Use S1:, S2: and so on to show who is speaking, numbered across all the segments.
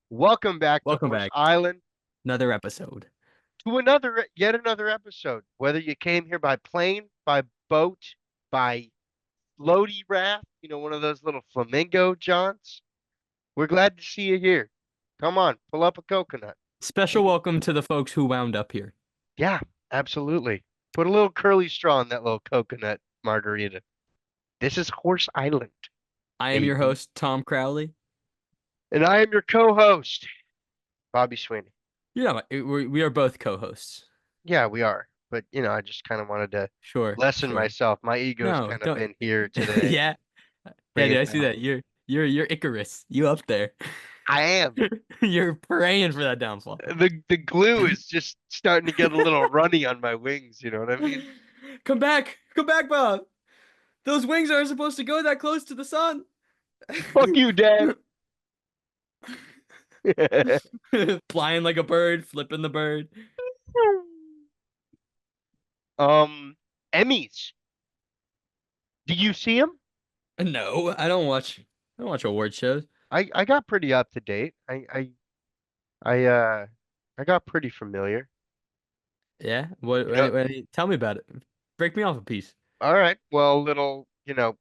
S1: Welcome back to
S2: Welcome
S1: Horse
S2: back.
S1: Island
S2: Another episode.
S1: to yet another episode. Whether you came here by plane, by boat, by floaty raft, one of those little flamingo jaunts, we're glad to see you here. Come on, pull up a coconut.
S2: Special
S1: And
S2: welcome to the folks who wound up here.
S1: yeah, absolutely. Put a little curly straw in that little coconut margarita. This is Horse Island,
S2: I am your
S1: baby.
S2: host, Tom Crowley.
S1: And I am your co-host, Bobby Sweeney.
S2: Yeah, we are both co-hosts.
S1: Yeah, we are. But, I just kind of wanted to
S2: Sure,
S1: lessen
S2: sure.
S1: myself. My ego's
S2: No,
S1: kind of
S2: don't.
S1: been here today.
S2: Yeah, yeah,
S1: Bring
S2: dude,
S1: it
S2: I see
S1: down.
S2: that. You're Icarus. You up there?
S1: I am.
S2: You're praying for that downfall.
S1: The glue is just starting to get a little runny on my wings, you know what I mean?
S2: Come back, Bob. Those wings aren't supposed to go that close to the sun.
S1: Fuck you, Dad.
S2: Flying like a bird, flipping the bird.
S1: Um, Emmys. Do you see them?
S2: No, I don't watch award shows.
S1: I got pretty up to date. I I got pretty familiar.
S2: Yeah.
S1: You know,
S2: Tell me about it. Break me off a piece.
S1: all right. Well, little,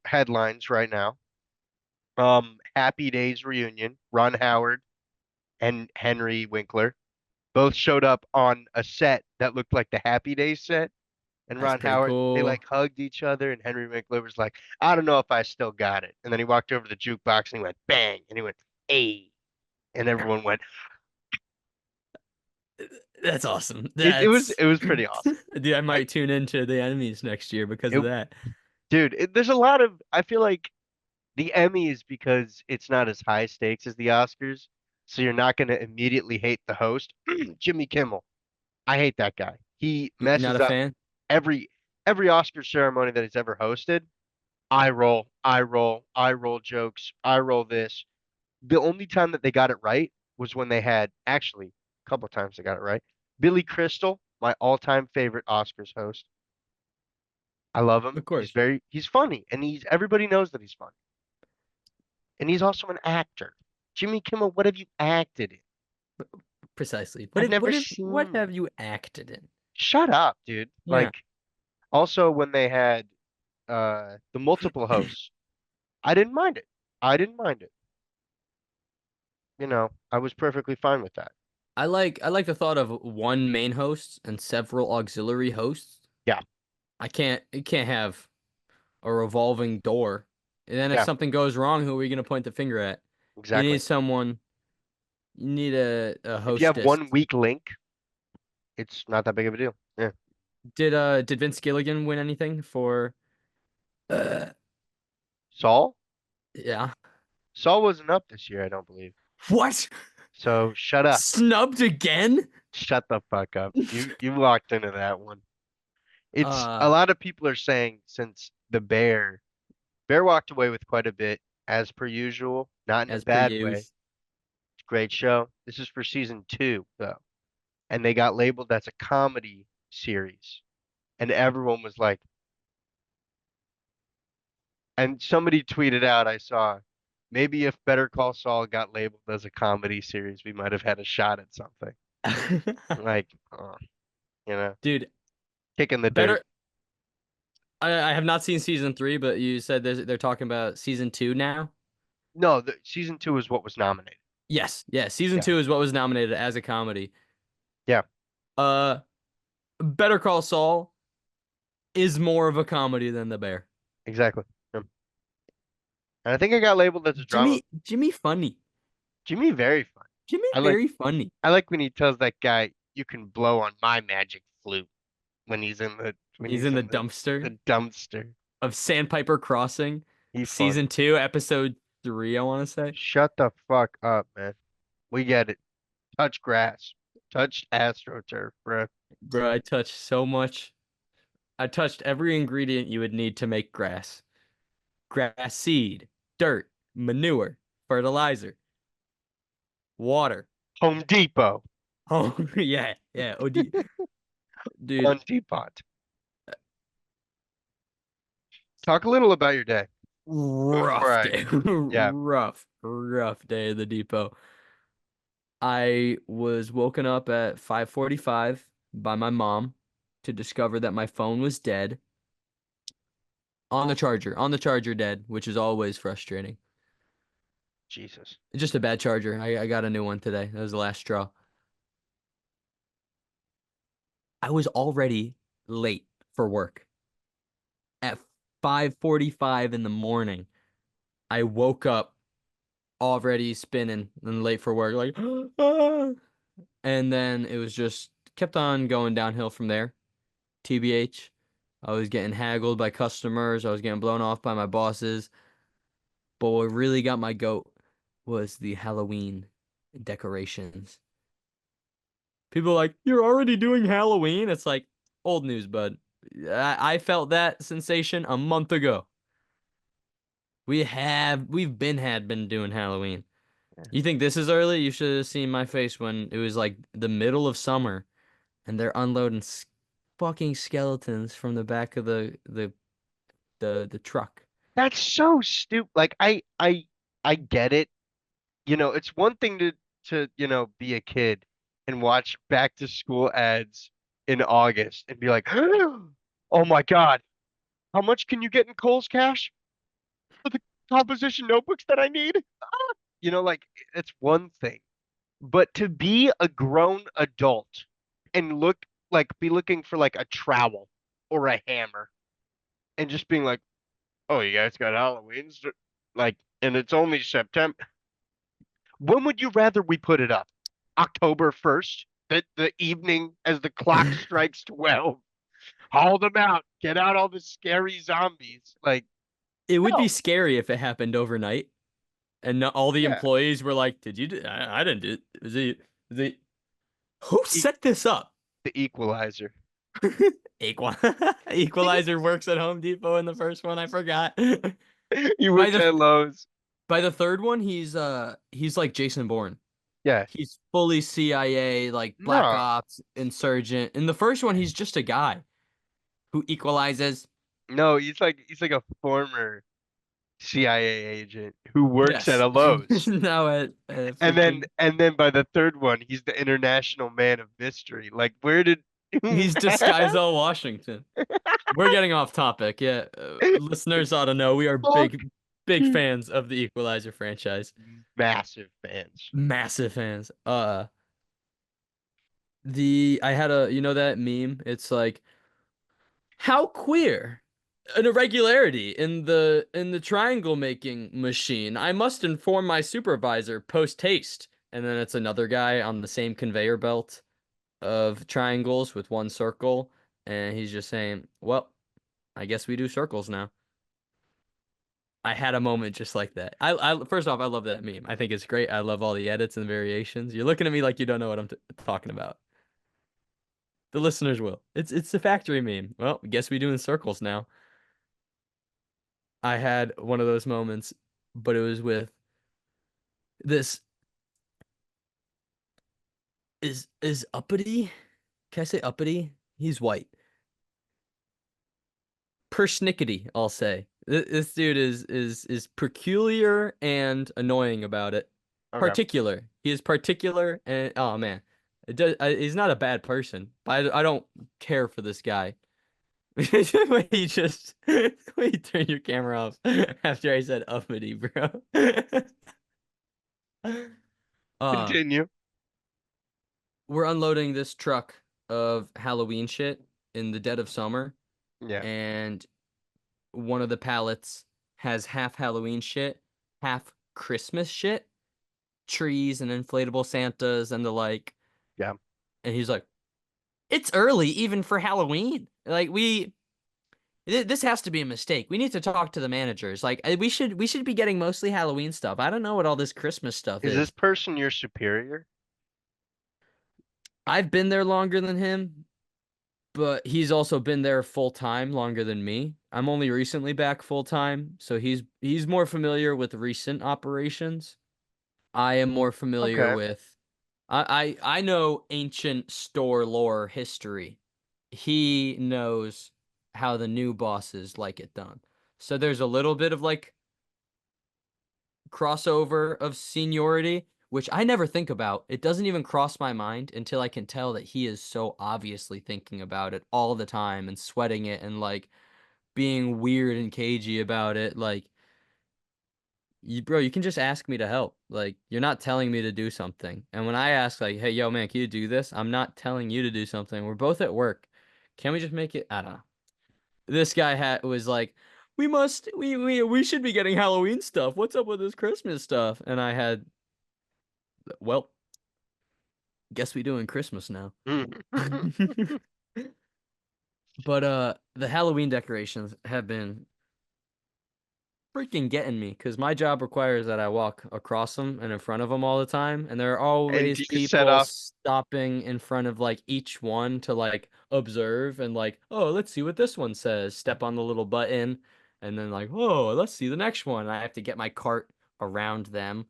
S1: headlines right now. Happy Days reunion. Ron Howard and Henry Winkler both showed up on a set that looked like the Happy Days set. And
S2: That's
S1: Ron
S2: pretty
S1: Howard, they
S2: cool.
S1: like hugged each other, and Henry Winkler was like, I don't know if I still got it. And then he walked over to the jukebox and he went bang, and he went, hey, and everyone went,
S2: That's awesome.
S1: it was
S2: That's
S1: it was pretty awesome.
S2: Dude, I
S1: I
S2: might tune into the enemies next year because of
S1: it,
S2: that.
S1: dude, there's a lot of I feel like the Emmys because it's not as high stakes as the Oscars, so you're not gonna immediately hate the host, Jimmy Kimmel. I hate that guy. He
S2: You're not
S1: messes
S2: a
S1: up
S2: fan?
S1: every every Oscar ceremony that he's ever hosted. I roll jokes, I roll this. The only time that they got it right was when they had, actually, a couple times they got it right. Billy Crystal, my all-time favorite Oscars host. I love him.
S2: Of course.
S1: He's funny, and everybody knows that he's funny. And he's also an actor. Jimmy Kimmel, what have you acted in?
S2: Precisely.
S1: I've never
S2: What
S1: seen you.
S2: have you acted in?
S1: Shut up, dude.
S2: Yeah.
S1: Like, also when they had the multiple hosts, I didn't mind it. I didn't mind it. I was perfectly fine with that.
S2: I like the thought of one main host and several auxiliary hosts.
S1: Yeah,
S2: It can't have a revolving door. And then if
S1: yeah,
S2: something goes wrong, who are we gonna point the finger at? You
S1: exactly.
S2: need someone You need a
S1: If you have
S2: hostess.
S1: one weak link, it's not that big of a deal. Yeah.
S2: Did Vince Gilligan win anything for uh
S1: Saul?
S2: yeah.
S1: Saul wasn't up this year, I don't believe.
S2: What?
S1: So shut up.
S2: Snubbed again?
S1: Shut the fuck up. You locked into that one. It's a
S2: Uh
S1: lot of people are saying since the Bear walked away with quite a bit as per usual, not in a
S2: as per
S1: bad way.
S2: use.
S1: Great show. This is for season 2 though. And they got labeled as a comedy series. And everyone was like, and somebody tweeted out, I saw, maybe if Better Call Saul got labeled as a comedy series, we might have had a shot at something. Like,
S2: Dude,
S1: kicking the dirt.
S2: better I have not seen season 3, but you said they're talking about season 2 now?
S1: No, season 2 is what was nominated.
S2: Yes, yeah, season
S1: Yeah,
S2: 2 is what was nominated as a comedy.
S1: yeah,
S2: Uh Better Call Saul is more of a comedy than The Bear.
S1: exactly. Yeah. And I think I got labeled as a drama.
S2: Jimmy funny.
S1: Jimmy, very fun.
S2: Jimmy
S1: I like,
S2: very funny.
S1: I like when he tells that guy, "You can blow on my magic flute" when
S2: He's
S1: he's
S2: in the
S1: in
S2: dumpster
S1: the dumpster.
S2: of Sandpiper Crossing,
S1: He's
S2: season
S1: funny.
S2: 2, episode 3, I want to say.
S1: Shut the fuck up, man. We get it. Touch grass. Touched astroturf, bro.
S2: Bro, I touched every ingredient you would need to make grass. Grass seed, dirt, manure, fertilizer, water.
S1: Home Depot.
S2: Oh, yeah, yeah. Dude,
S1: On Depot. Talk a little about your day before
S2: rough
S1: I.
S2: day.
S1: Yeah.
S2: Rough day at the depot. I was woken up at 5:45 by my mom to discover that my phone was dead on the charger dead, which is always frustrating.
S1: Jesus.
S2: Just a bad charger. I got a new one today. That was the last straw. I was already late for work at 5:45 in the morning. I woke up already spinning and late for work, like, "Ah." And then it was just kept on going downhill from there. TBH. I was getting haggled by customers. I was getting blown off by my bosses. But what really got my goat was the Halloween decorations. People are like, you're already doing Halloween? It's like old news, bud. I felt that sensation a month ago. We've been doing Halloween. You think this is early? You should have seen my face when it was like the middle of summer and they're unloading fucking skeletons from the back of the truck.
S1: That's so stupid. Like I get it. It's one thing to be a kid and watch back to school ads in August and be like, "Oh my God, how much can you get in Kohl's Cash for the composition notebooks that I need?" Like it's one thing. But to be a grown adult and be looking for like a trowel or a hammer and just being like, "Oh, you guys got Halloween's?" Like, and it's only September. When would you rather we put it up? October 1st, the evening as the clock strikes 12. Haul them out. Get out all the scary zombies. Like,
S2: It would be
S1: no.
S2: scary if it happened overnight and all the
S1: Yeah.
S2: employees were like, "Did you do? I didn't do it. Is it who
S1: E
S2: set this up?"
S1: the equalizer.
S2: Equal Equalizer works at Home Depot in the first one. I forgot.
S1: He
S2: By
S1: works
S2: the
S1: at Lowe's.
S2: by the third one, he's like Jason Bourne.
S1: Yeah.
S2: He's fully CIA, like Black
S1: No.
S2: Ops, insurgent. In the first one, he's just a guy who equalizes.
S1: No, he's like a former CIA agent who works at
S2: Yes.
S1: a Lowe's.
S2: Now at
S1: And then
S2: freaking
S1: and then by the third one, he's the international man of mystery. Like, where did
S2: he's Disguisel Washington. We're getting off topic. Yeah, listeners ought to know we are
S1: fuck?
S2: big fans of the Equalizer franchise.
S1: Massive fans.
S2: Massive fans. The I had a that meme. It's like how queer an irregularity in the triangle making machine. I must inform my supervisor post haste. And then it's another guy on the same conveyor belt of triangles with one circle, and he's just saying, "Well, I guess we do circles now." I had a moment just like that. I first off, I love that meme. I think it's great. I love all the edits and variations. You're looking at me like you don't know what I'm t talking about. The listeners will. It's the factory meme. Well, guess we doing circles now. I had one of those moments, but it was with this is uppity. Can I say uppity? He's white. Persnickety, I'll say. This dude is peculiar and annoying about it.
S1: Okay.
S2: Particular. He is particular and oh man. He's not a bad person, but I don't care for this guy. When you just when you turn your camera off after I said uppity, bro. Uh,
S1: Continue.
S2: we're unloading this truck of Halloween shit in the dead of summer,
S1: Yeah.
S2: and one of the pallets has half Halloween shit, half Christmas shit, trees and inflatable Santas and the like.
S1: Yeah.
S2: And he's like, "It's early even for Halloween. Like this has to be a mistake. We need to talk to the managers. Like we should be getting mostly Halloween stuff. I don't know what all this Christmas stuff
S1: Is this
S2: is.
S1: person your superior?
S2: I've been there longer than him, but he's also been there full time longer than me. I'm only recently back full time, so he's more familiar with recent operations. I am more familiar
S1: Okay.
S2: with I know ancient store lore history. He knows how the new bosses like it done. So there's a little bit of like crossover of seniority, which I never think about. It doesn't even cross my mind until I can tell that he is so obviously thinking about it all the time and sweating it and like being weird and cagey about it. Like, bro, you can just ask me to help. Like, you're not telling me to do something. And when I ask, like, hey, yo, man, can you do this? I'm not telling you to do something. We're both at work. Can we just make it? I don't know. This guy was like, we should be getting Halloween stuff. What's up with this Christmas stuff? And I had, well, guess we doing Christmas now. But the Halloween decorations have been freaking getting me because my job requires that I walk across them and in front of them all the time, and there are
S1: And
S2: always
S1: do you set
S2: people
S1: off?
S2: stopping in front of like each one to like observe and like, oh, let's see what this one says. Step on the little button, and then like, oh, let's see the next one. I have to get my cart around them.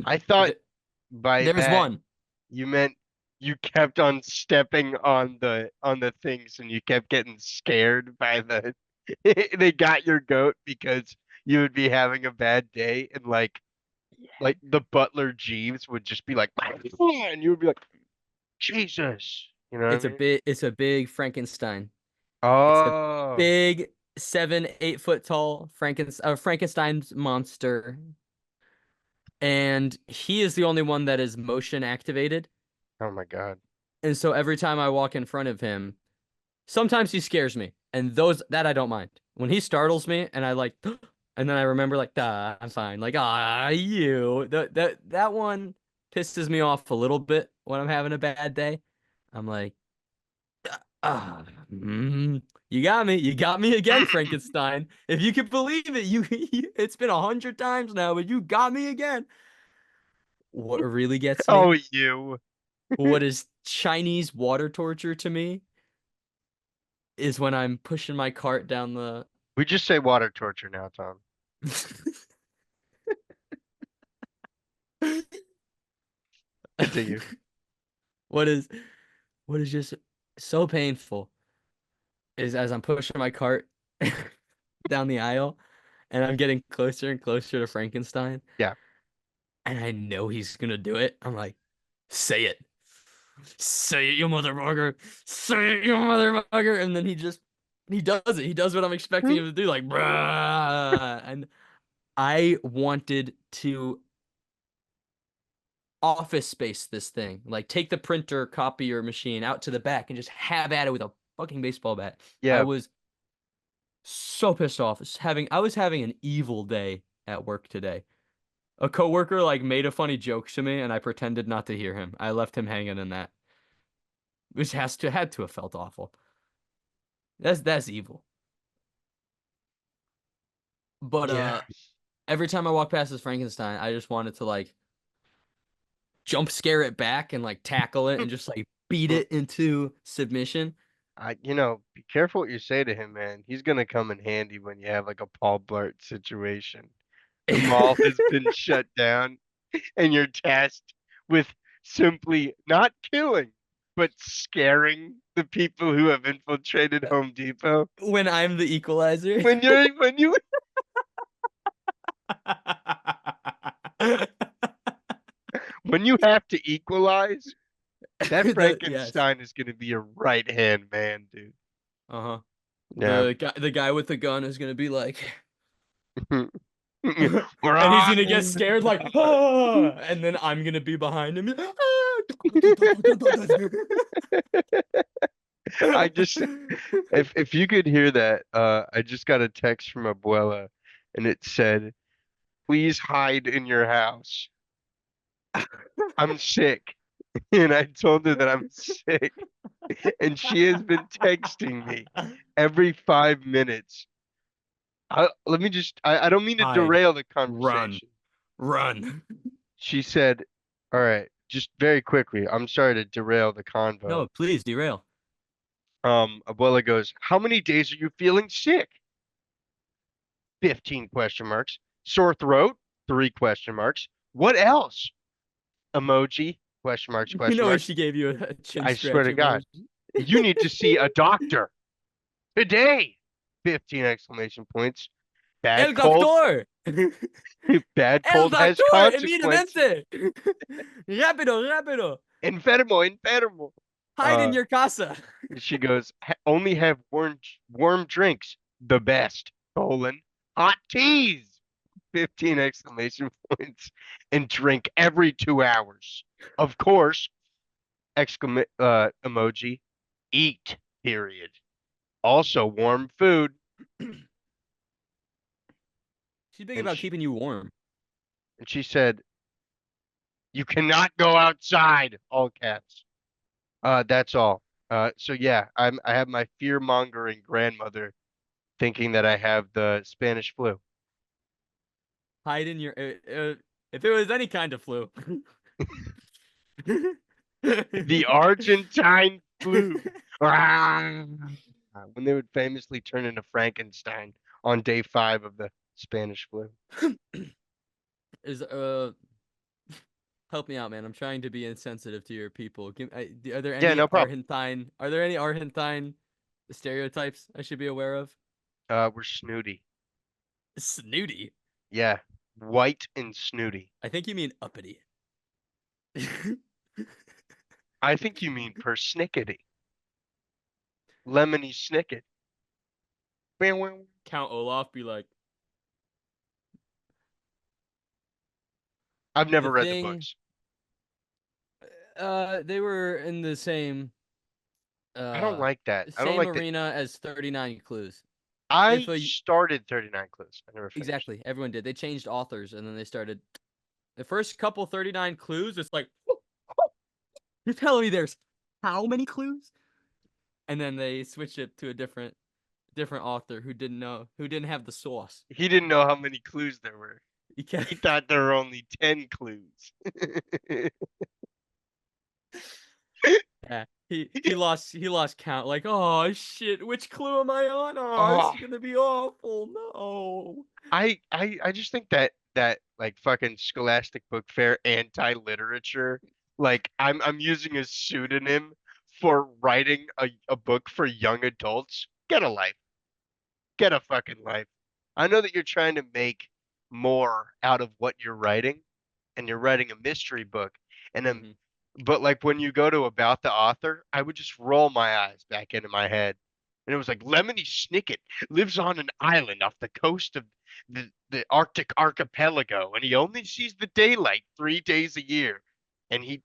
S1: I thought
S2: Th-
S1: by
S2: There's
S1: that
S2: one.
S1: you meant you kept on stepping on the things and you kept getting scared by the they got your goat because you would be having a bad day and like the butler Jeeves would just be like and you would be like Jesus, you know what I mean?
S2: It's a big Frankenstein. It's a
S1: Oh,
S2: big 7, 8 foot tall Frankenstein's monster, and he is the only one that is motion activated.
S1: oh my God.
S2: And so every time I walk in front of him, sometimes he scares me, and those that I don't mind. When he startles me, and I like, and then I remember like, ah, I'm fine. Like, ah, you. That one pisses me off a little bit when I'm having a bad day. I'm like, ah, you got me. You got me again, Frankenstein. If you can believe it, it's been 100 times now, but you got me again. What really gets
S1: Oh,
S2: me?
S1: you.
S2: What is Chinese water torture to me is when I'm pushing my cart down the.
S1: We just say water torture now, Tom. Continue.
S2: What is what is just so painful is as I'm pushing my cart down the aisle and I'm getting closer and closer to Frankenstein,
S1: Yeah.
S2: and I know he's gonna do it. I'm like, say it. Say it, you motherfucker. Say it, you motherfucker. And then he does it. He does what I'm expecting him to do, like bruh. And I wanted to office space this thing. Like take the printer copier machine out to the back and just have at it with a fucking baseball bat. I
S1: Yeah.
S2: was so pissed off. I was having an evil day at work today. A coworker like made a funny joke to me and I pretended not to hear him. I left him hanging in that. Which had to have felt awful. That's evil. But
S1: Yeah.
S2: every time I walk past this Frankenstein, I just wanted to like jump scare it back and like tackle it and just like beat it into submission.
S1: Be careful what you say to him, man. He's gonna come in handy when you have like a Paul Blart situation. The mall has been shut down, and you're tasked with simply not killing, but scaring the people who have infiltrated Home Depot.
S2: When I'm the equalizer.
S1: When you when you have to equalize, that
S2: Yes.
S1: Frankenstein is gonna be your right hand man, dude.
S2: Uh-huh.
S1: Yeah.
S2: The guy with the gun is gonna be like and he's gonna get
S1: Run!
S2: scared like ah! And then I'm gonna be behind him.
S1: I just if you could hear that, I just got a text from Abuela and it said, "Please hide in your house. I'm sick." And I told her that I'm sick, and she has been texting me every 5 minutes. I don't mean to
S2: Hide.
S1: derail the
S2: Run.
S1: conversation.
S2: Run.
S1: She said, "All right, just very quickly. I'm sorry to derail the convo."
S2: No, please derail.
S1: Abuela goes, "How many days are you feeling sick?" 15 question marks. Sore throat? Three question marks. What else? Emoji?
S2: You
S1: Question
S2: know if
S1: marks.
S2: she gave you a chin
S1: I swear
S2: scratch
S1: to God,
S2: emoji.
S1: you need to see a doctor today. 15 exclamation points. Bad
S2: El
S1: cold,
S2: doctor.
S1: bad
S2: El
S1: cold has
S2: doctor,
S1: consequences.
S2: evidentemente. Rápido, rápido.
S1: Enfermo, enfermo.
S2: Hide in
S1: Uh,
S2: your casa.
S1: she goes, only have warm drinks. The best. Colon. Hot teas. 15 exclamation points. And drink every 2 hours. Of course, emoji. Eat, period. Also warm food.
S2: She's big
S1: And
S2: about
S1: she,
S2: keeping you warm.
S1: and she said, you cannot go outside. All caps. That's all. So yeah, I have my fear mongering grandmother thinking that I have the Spanish flu.
S2: Hide in your. If it was any kind of flu.
S1: The Argentine flu. Ah! When they would famously turn into Frankenstein on day 5 of the Spanish flu.
S2: Is help me out, man. I'm trying to be insensitive to your people. Are there
S1: Yeah,
S2: any
S1: no problem.
S2: Argentine? Are there any Argentine stereotypes I should be aware of?
S1: We're snooty.
S2: Snooty.
S1: Yeah, white and snooty.
S2: I think you mean uppity.
S1: I think you mean persnickety. Lemony snicket.
S2: Count Olaf be like
S1: I've
S2: the
S1: never read the
S2: thing.
S1: books.
S2: They were in the
S1: I don't
S2: uh
S1: like that. I don't
S2: same
S1: like that.
S2: arena as 39 Clues. If
S1: I
S2: a
S1: started 39 Clues. I never finished.
S2: Exactly, everyone did. They changed authors and then they started the first couple 39 clues. It's like you're telling me there's how many clues? And then they switched it to a different author who didn't have the sauce.
S1: He didn't know how many clues there were.
S2: He kept
S1: He thought there were only 10 clues.
S2: yeah, he lost count. Like, oh shit, which clue am I on? Oh, this
S1: Oh,
S2: is gonna be awful. No.
S1: I just think that like fucking Scholastic Book Fair anti-literature, like I'm using a pseudonym for writing a book for young adults. Get a life. Get a fucking life. I know that you're trying to make more out of what you're writing, and you're writing a mystery book, and
S2: Hmm.
S1: but like when you go to about the author, I would just roll my eyes back into my head. And it was like Lemony Snicket lives on an island off the coast of the Arctic archipelago, and he only sees the daylight 3 days a year. And he,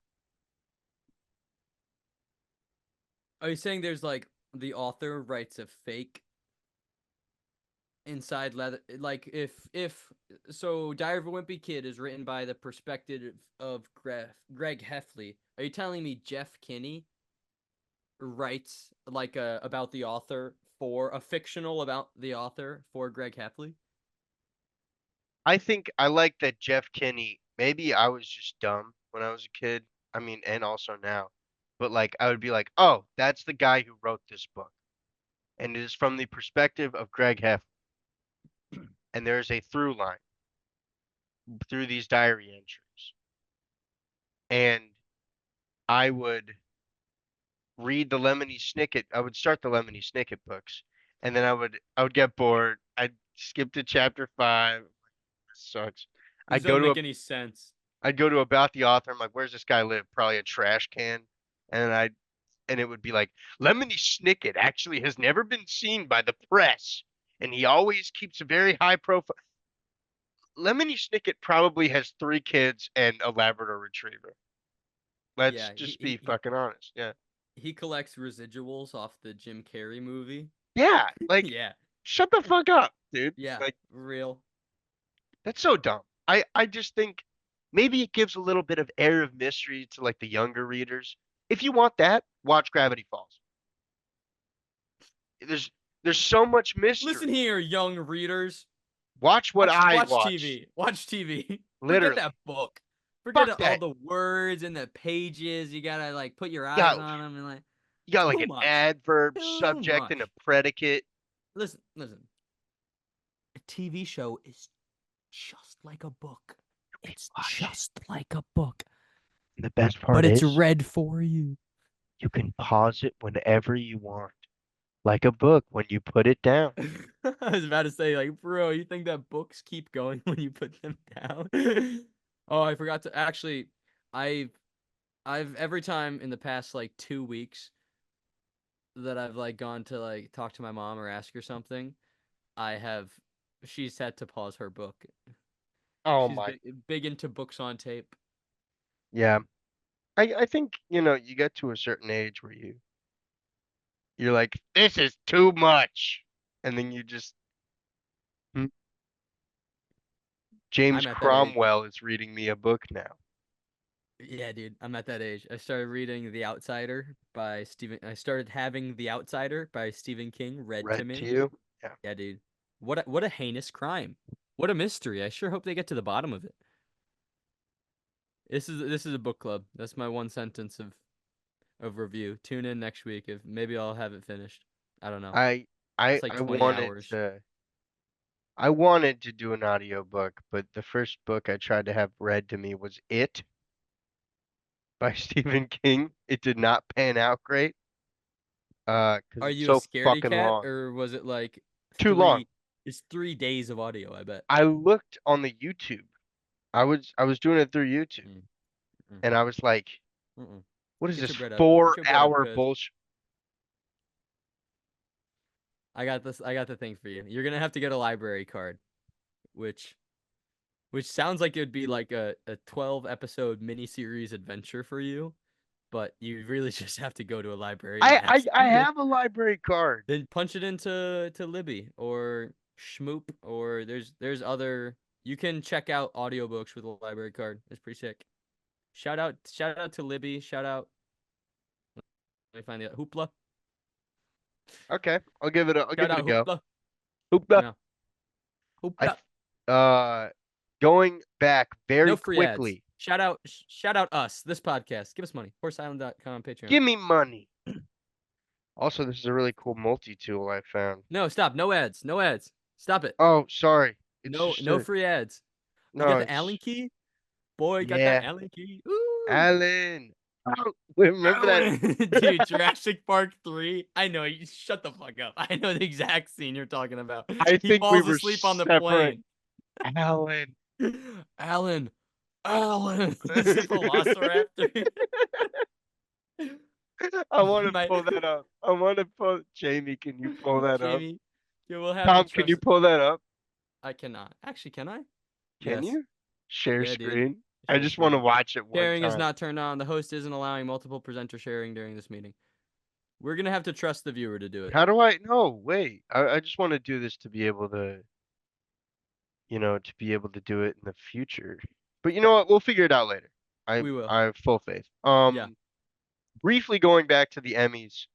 S2: Are you saying there's like the author writes a fake inside leather like if so Diary of a Wimpy Kid is written by the perspective of Greg Heffley. Are you telling me Jeff Kinney writes like about the author for a fictional about the author for Greg Heffley?
S1: I think I like that Jeff Kinney. Maybe I was just dumb when I was a kid. I mean, and also now, but like I would be like, oh, that's the guy who wrote this book, and it is from the perspective of Greg Heffley, and there's a through line through these diary entries, and I would read the Lemony Snicket. I would start the Lemony Snicket books, and then I would get bored. I'd skip to chapter 5. This sucks.
S2: This
S1: I'd go
S2: doesn't
S1: to a
S2: make any sense.
S1: I'd go to about the author. I'm like, where's this guy live? Probably a trash can. And and it would be like, Lemony Snicket actually has never been seen by the press, and he always keeps a very high profile. Lemony Snicket probably has 3 kids and a Labrador Retriever. Let's
S2: Yeah,
S1: just be fucking honest. Yeah.
S2: he collects residuals off the Jim Carrey movie.
S1: Yeah. Like,
S2: Yeah,
S1: shut the fuck up, dude.
S2: yeah,
S1: Like,
S2: real.
S1: that's so dumb. I just think maybe it gives a little bit of air of mystery to like the younger readers. If you want that, watch Gravity Falls. There's there's so much
S2: Listen
S1: mystery.
S2: here, young readers.
S1: Watch what
S2: Watch
S1: I
S2: watch
S1: watched.
S2: TV. Watch TV. Forget that
S1: Literally.
S2: book. Forget
S1: Fuck
S2: all
S1: that.
S2: the words and the pages. You gotta like put your eyes
S1: Yo,
S2: on them and like
S1: you got like
S2: too
S1: an
S2: much.
S1: adverb,
S2: Too
S1: subject, and a
S2: much.
S1: predicate.
S2: Listen. A TV show is just like a book. It's
S1: Watch it.
S2: just like a book,
S1: The best
S2: but
S1: part
S2: it's
S1: is
S2: read for you.
S1: you can pause it whenever you want. Like a book when you put it down.
S2: I was about to say, like, bro, you think that books keep going when you put them down? Oh, I forgot to actually, I've I've every time in the past like 2 weeks that I've like gone to like talk to my mom or ask her something, I have she's had to pause her book.
S1: Oh
S2: She's
S1: my.
S2: big into books on tape.
S1: Yeah. I think, you get to a certain age where you're like, this is too much. And then you just Hmm. James
S2: I'm at that age.
S1: Cromwell is reading me a book now.
S2: Yeah, dude, I'm at that age. I started reading The Outsider by Stephen. I started having The Outsider by Stephen King read to
S1: Read to
S2: me.
S1: you? Yeah.
S2: Yeah, dude. What a heinous crime. What a mystery. I sure hope they get to the bottom of it. This is a book club. That's my one sentence of review. Tune in next week if maybe I'll have it finished. I don't know.
S1: I I
S2: It's like
S1: I
S2: 20
S1: wanted
S2: hours.
S1: to I wanted to do an audiobook, but the first book I tried to have read to me was It by Stephen King. It did not pan out great, 'cause
S2: Are
S1: it's
S2: you a
S1: so
S2: scaredy
S1: fucking
S2: cat
S1: long.
S2: or was it like
S1: Too long.
S2: three it's 3 days of audio, I bet.
S1: I looked on the YouTube. I was doing it through YouTube,
S2: Mm, mm,
S1: and I was like,
S2: mm.
S1: what is
S2: Get
S1: this
S2: your bread up. Get
S1: four
S2: your bread up,
S1: hour
S2: cuz
S1: bullshit?
S2: I got this. I got the thing for you. You're gonna have to get a library card, which which sounds like it would be like a 12 episode miniseries adventure for you, but you really just have to go to a library and
S1: I, I
S2: ask.
S1: I have a library card.
S2: Then punch it into to Libby or Schmoop or there's other. You can check out audiobooks with a library card. It's pretty sick. Shout out to Libby. Shout out. Let me find the Hoopla.
S1: Okay, I'll give it a
S2: Shout out
S1: go.
S2: Hoopla.
S1: Hoopla.
S2: No,
S1: I
S2: Hoopla.
S1: going back
S2: No
S1: very
S2: free ads.
S1: quickly.
S2: Shout out us. This podcast. Give us money. HorseIsland.com Patreon.
S1: Give me money. Also, this is a really cool multi-tool I found.
S2: No, stop. No ads. No ads. Stop it.
S1: Oh, sorry. It's
S2: No,
S1: just
S2: no
S1: a
S2: free ads. You got
S1: no.
S2: the Allen
S1: It's
S2: key? Boy, got that
S1: yeah,
S2: Allen key. Ooh.
S1: Alan. Oh, remember that?
S2: Allen. Dude, Jurassic Park 3. I know. You shut the fuck up. I know the exact scene you're talking about.
S1: I
S2: He
S1: think we
S2: falls
S1: were
S2: asleep on the
S1: separate.
S2: plane.
S1: Alan.
S2: Alan. Alan. It's a velociraptor.
S1: I want to
S2: My
S1: pull that up. I want to pull. Jamie, can you pull that up?
S2: Jamie, you will have to
S1: Tom, can you
S2: trust.
S1: pull that up?
S2: I cannot. Actually, can I?
S1: Can
S2: Yes.
S1: you? Share
S2: Yeah, dude.
S1: screen. I
S2: Share
S1: just want to
S2: screen.
S1: watch it one
S2: Sharing is
S1: time.
S2: not turned on. The host isn't allowing multiple presenter sharing during this meeting. We're gonna have to trust the viewer to do it.
S1: How do I? No, wait. I just want to do this to be able to do it in the future. But you know what? We'll figure it out later. I
S2: We will.
S1: I have full faith.
S2: Yeah.
S1: Briefly going back to the Emmys.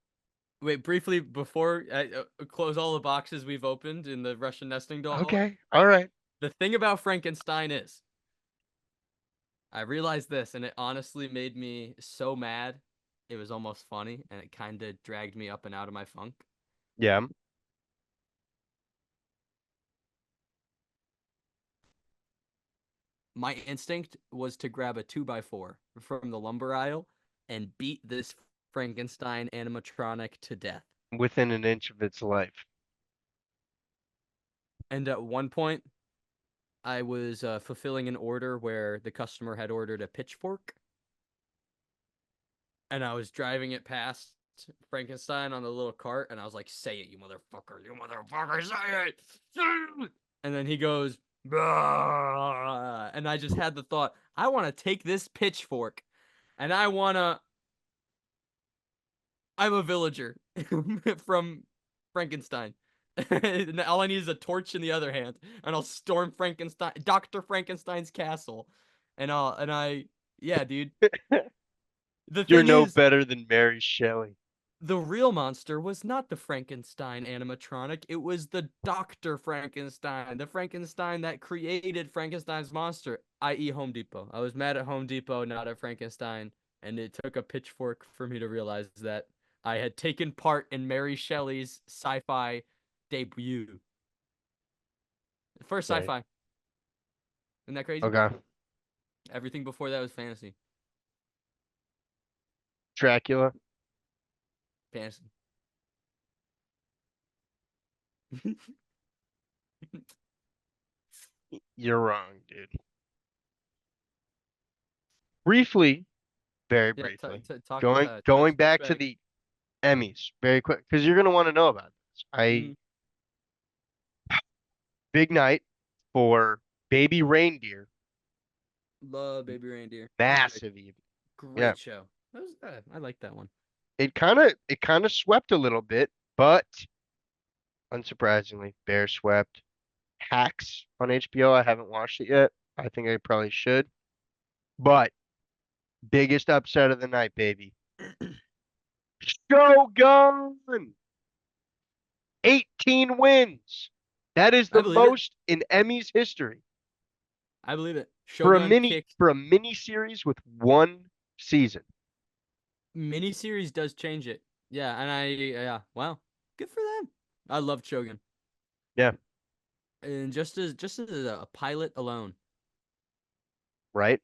S2: Wait, briefly before I close all the boxes we've opened in the Russian nesting doll.
S1: Okay, all right.
S2: The thing about Frankenstein is, I realized this, and it honestly made me so mad. It was almost funny, and it kind of dragged me up and out of my funk.
S1: Yeah.
S2: My instinct was to grab a 2x4 from the lumber aisle and beat this Frankenstein animatronic to death.
S1: Within an inch of its life.
S2: And at one point, I was fulfilling an order where the customer had ordered a pitchfork, and I was driving it past Frankenstein on the little cart, and I was like, "Say it, you motherfucker, say it!" And then he goes, "Bah!" And I just had the thought, I want to take this pitchfork, and I'm a villager from Frankenstein. And all I need is a torch in the other hand, and I'll storm Dr. Frankenstein's castle. Yeah, dude. The
S1: You're
S2: thing
S1: no
S2: is,
S1: better than Mary Shelley.
S2: the real monster was not the Frankenstein animatronic. It was the Dr. Frankenstein, the Frankenstein that created Frankenstein's monster, i.e., Home Depot. I was mad at Home Depot, not at Frankenstein, and it took a pitchfork for me to realize that I had taken part in Mary Shelley's sci-fi debut. First
S1: Right.
S2: sci-fi. Isn't that crazy?
S1: Okay.
S2: Everything before that was fantasy.
S1: Dracula.
S2: Fantasy.
S1: You're wrong, dude. Briefly, very
S2: Yeah,
S1: briefly,
S2: talk
S1: going
S2: touch
S1: back to
S2: back.
S1: the Emmys very quick because you're gonna want to know about this.
S2: Mm,
S1: Big night for Baby Reindeer,
S2: love Baby Reindeer. That was a
S1: massive even. Yeah,
S2: great show. That was I like that one.
S1: it kind of swept a little bit, but unsurprisingly, Bear swept. Hacks on HBO. I haven't watched it yet. I think I probably should. But biggest upset of the night, baby. Shogun! 18 wins. That is
S2: I
S1: the
S2: believe it.
S1: most in Emmys history
S2: I believe it.
S1: for a
S2: Shogun
S1: mini
S2: kicked.
S1: for a mini series with one season.
S2: Miniseries does change it. Yeah, and yeah, wow. Good for them. I love Shogun.
S1: Yeah,
S2: And just as a pilot alone.
S1: right?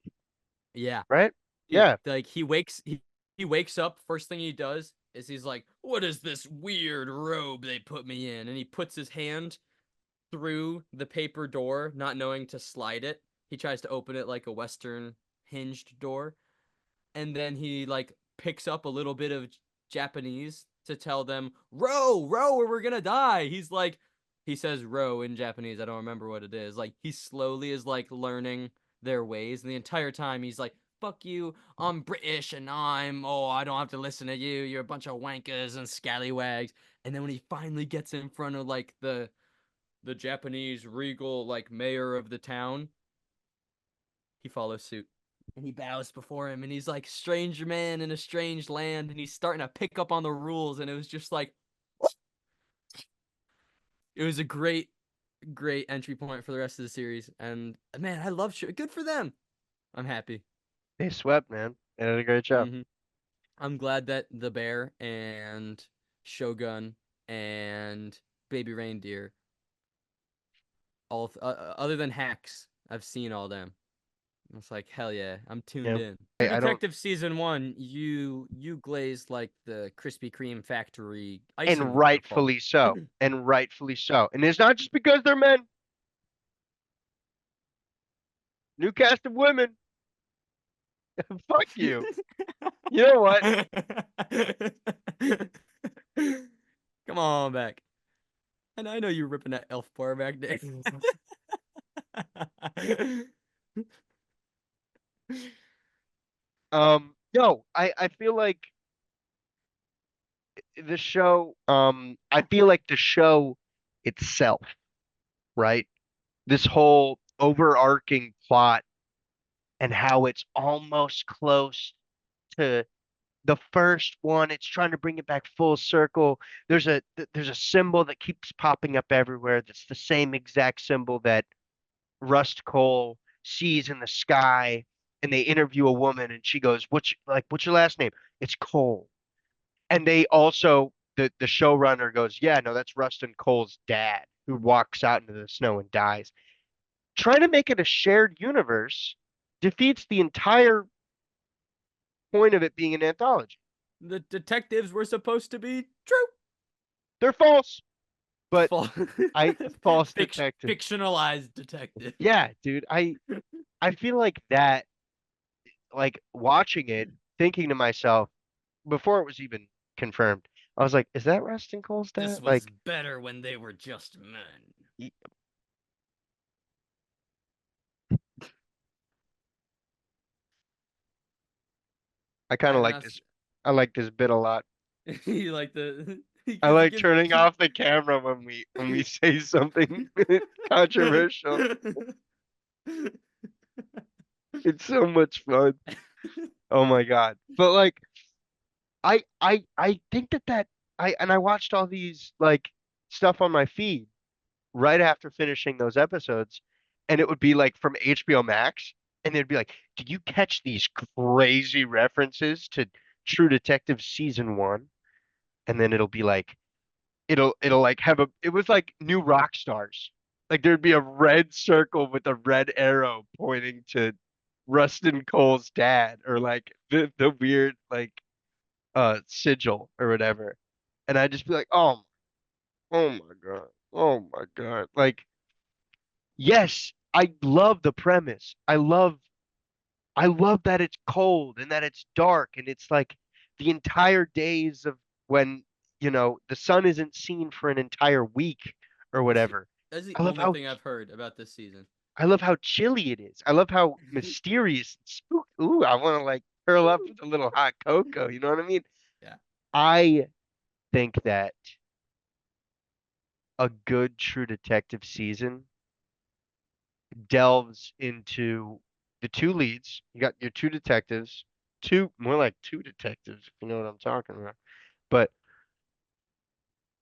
S2: Yeah.
S1: Right?
S2: Dude,
S1: Yeah.
S2: like he wakes up, first thing he does is he's like, "What is this weird robe they put me in?" And he puts his hand through the paper door, not knowing to slide it. He tries to open it like a Western hinged door, and then he like picks up a little bit of Japanese to tell them, "Row, row, or we're gonna die." He says "row" in Japanese. I don't remember what it is. Like he slowly is like learning their ways, and the entire time he's like, "Fuck you, I'm British, and I don't have to listen to you. You're a bunch of wankers and scallywags." And then when he finally gets in front of like the Japanese regal like mayor of the town, he follows suit. And he bows before him and he's like, stranger man in a strange land, and he's starting to pick up on the rules, and it was just like it was a great entry point for the rest of the series. And man, I love good for them. I'm happy.
S1: They swept, man. They did a great job.
S2: hmm I'm glad that the bear and Shogun and Baby Reindeer, other than hacks, I've seen all them. It's like hell yeah, I'm tuned
S1: Yeah.
S2: in. True
S1: I don't
S2: Detective season one, you glazed like the Krispy Kreme factory icing
S1: and
S2: waterfall.
S1: rightfully so. And rightfully so. And it's not just because they're men. New cast of women. Fuck you. You know what?
S2: Come on back. And I know you're ripping that elf bar back there.
S1: No, I feel like I feel like the show itself, right? This whole overarching plot and how it's almost close to the first one. It's trying to bring it back full circle. There's a symbol that keeps popping up everywhere. That's the same exact symbol that Rust Cole sees in the sky. And they interview a woman, and she goes, "What's your last name?" It's Cole. And they also the showrunner goes, "Yeah, no, that's Rustin Cole's dad who walks out into the snow and dies." Trying to make it a shared universe defeats the entire point of it being an anthology.
S2: The detectives were supposed to be true.
S1: They're false, but
S2: Fal-
S1: I false detective.
S2: Fictionalized detective.
S1: Yeah, dude, I feel like that, like watching it, thinking to myself before it was even confirmed, I was like, is that Rustin Cole's
S2: This
S1: dad?
S2: was
S1: Like,
S2: better when they were just men.
S1: y- I kind of
S2: I'm
S1: like
S2: not.
S1: this. I like this bit a lot.
S2: You like the
S1: I
S2: because it
S1: like
S2: gives.
S1: turning off the camera when we say something controversial. It's so much fun. Oh my God. But like I think that I watched all these like stuff on my feed right after finishing those episodes, and it would be like from HBO Max, and they'd be like, "Did you catch these crazy references to True Detective season one?" And then it'll be like it'll like have a it was like new rock stars. Like there'd be a red circle with a red arrow pointing to Rustin Cole's dad, or like the weird like sigil or whatever. And I'd just be like, oh my God. Oh my God. Like, yes, I love the premise. I love that it's cold and that it's dark and it's like the entire days of when, the sun isn't seen for an entire week or whatever.
S2: That's the
S1: I love
S2: only
S1: how
S2: thing I've heard about this season.
S1: I love how chilly it is. I love how mysterious and spook. Ooh, I want to like curl up with a little hot cocoa. You know what I mean?
S2: Yeah.
S1: I think that a good True Detective season delves into the two leads. You got your two detectives, more like two detectives, if you know what I'm talking about. But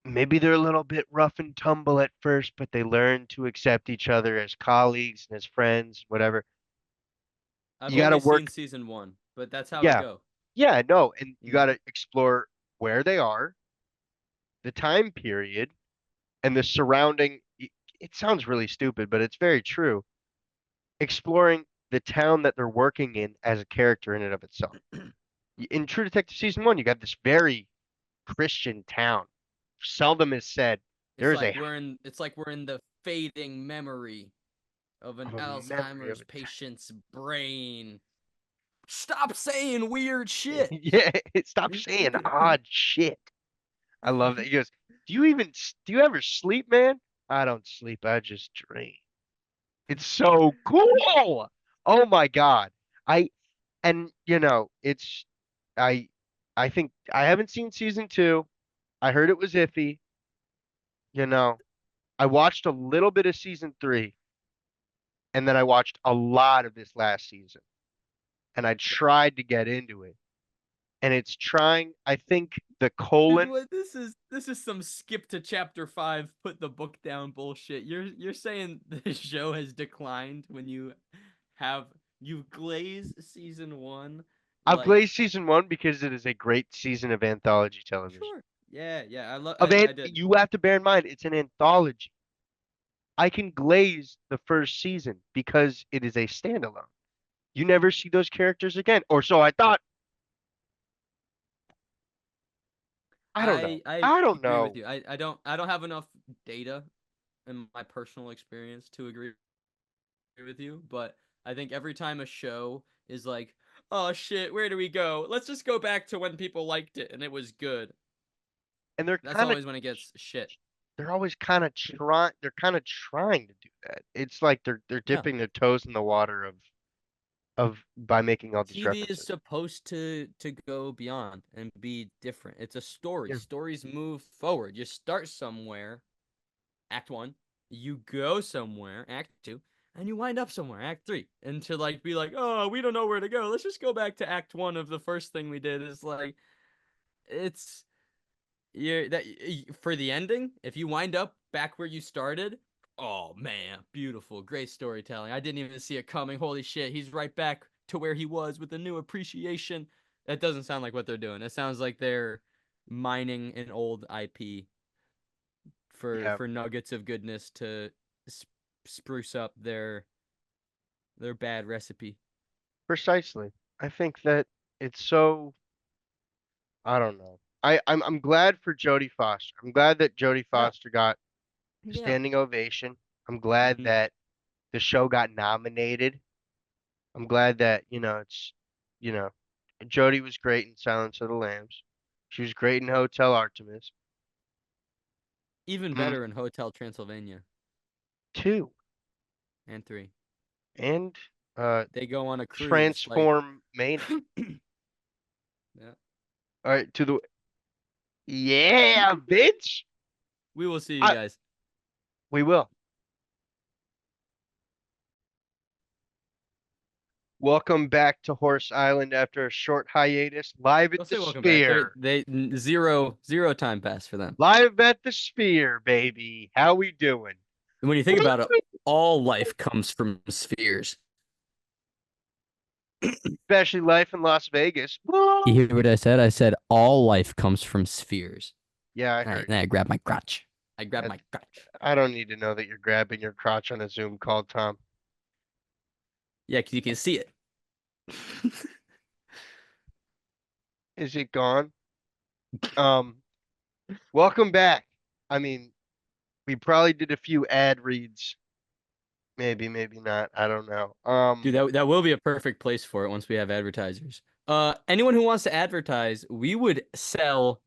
S1: maybe they're a little bit rough and tumble at first, but they learn to accept each other as colleagues and as friends, whatever.
S2: I've
S1: You got to
S2: only seen
S1: work.
S2: season one, but that's how it
S1: Yeah.
S2: go.
S1: Yeah, no, and you got
S2: Mm.
S1: to explore where they are, the time period, and the surrounding. It sounds really stupid, but it's very true. Exploring the town that they're working in as a character in and of itself. In True Detective season one, you got this very Christian town. Seldom is said there is a
S2: It's like we're in the fading memory of an
S1: of a memory of
S2: Alzheimer's
S1: a
S2: patient's brain. Stop saying weird
S1: town.
S2: shit.
S1: Yeah, stop saying odd shit. I love that. He goes, do you ever sleep, man? I don't sleep. I just dream. It's so cool. Oh my God. I and it's I I think I haven't seen season two. I heard it was iffy. You know, I watched a little bit of season three, and then I watched a lot of this last season, and I tried to get into it. And it's trying, I think the
S2: Dude,
S1: colon,
S2: what this is some skip to chapter 5, put the book down bullshit. You're saying the show has declined when you've glazed season 1
S1: I've
S2: like
S1: glazed season one because it is a great season of anthology television.
S2: sure. Yeah, yeah, I did.
S1: You have to bear in mind, it's an anthology. I can glaze the first season because it is a standalone. You never see those characters again, or so I thought. I don't know.
S2: I
S1: I don't
S2: agree with
S1: know.
S2: you. I don't have enough data in my personal experience to agree with you, but I think every time a show is like, "Oh shit, where do we go? Let's just go back to when people liked it and it was good."
S1: And
S2: That's always when it gets shit.
S1: they're always kind of trying. They're kind of trying to do that. It's like they're
S2: Yeah.
S1: dipping their toes in the water of by making all these
S2: TV is
S1: references.
S2: supposed to go beyond and be different. It's a story.
S1: Yeah.
S2: Stories move forward. You start somewhere, act 1, you go somewhere, act 2, and you wind up somewhere, act 3. And to like be like, "Oh, we don't know where to go. Let's just go back to act 1 of the first thing we did." Is like it's you that for the ending, if you wind up back where you started, oh man, beautiful, great storytelling. I didn't even see it coming. Holy shit, he's right back to where he was with a new appreciation. That doesn't sound like what they're doing. It sounds like they're mining an old IP
S1: Yeah,
S2: for nuggets of goodness to spruce up their bad recipe.
S1: precisely. I think that it's so. I don't know. I'm glad for Jodie Foster. I'm glad that Jodie
S2: Yeah,
S1: Foster got a
S2: yeah.
S1: standing ovation. I'm glad
S2: Mm-hmm.
S1: that the show got nominated. I'm glad that, you know, Jodie was great in Silence of the Lambs. She was great in Hotel Artemis.
S2: Even
S1: Mm,
S2: better in Hotel Transylvania
S1: two.
S2: and 3.
S1: And uh
S2: They go on a cruise like
S1: Transform Mania.
S2: yeah.
S1: All right, to the yeah, bitch.
S2: We will see you
S1: I
S2: guys.
S1: We will. Welcome back to Horse Island after a short hiatus. Live
S2: They'll
S1: at the
S2: say welcome back.
S1: Sphere.
S2: Zero time pass for them.
S1: Live at the Sphere, baby. How we doing?
S2: When you think about it, all life comes from spheres.
S1: Especially life in Las Vegas.
S2: You
S1: Whoa.
S2: hear what I said? I said all life comes from spheres.
S1: Yeah, I
S2: And
S1: heard
S2: then
S1: you.
S2: I grabbed my crotch. I grabbed
S1: That-
S2: my crotch.
S1: I don't need to know that you're grabbing your crotch on a Zoom call, Tom.
S2: Yeah, because you can see it.
S1: Is it gone? Um, welcome back. I mean, We probably did a few ad reads. Maybe, maybe not. I don't know.
S2: Dude, that will be a perfect place for it once we have advertisers. Anyone who wants to advertise, we would sell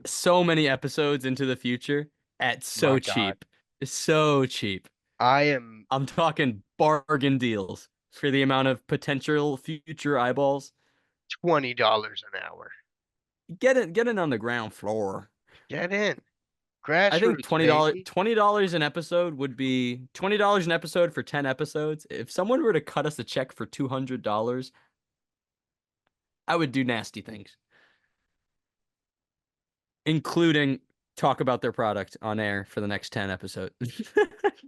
S2: so many episodes into the future at so
S1: My God.
S2: cheap. So cheap.
S1: I am
S2: I'm talking bargain deals for the amount of potential future eyeballs.
S1: $20 an hour.
S2: Get it on the ground floor.
S1: Get in.
S2: I think
S1: Grassroots, baby.
S2: $20 an episode would be $20 an episode for 10 episodes. If someone were to cut us a check for $200, I would do nasty things, including talk about their product on air for the next 10 episodes.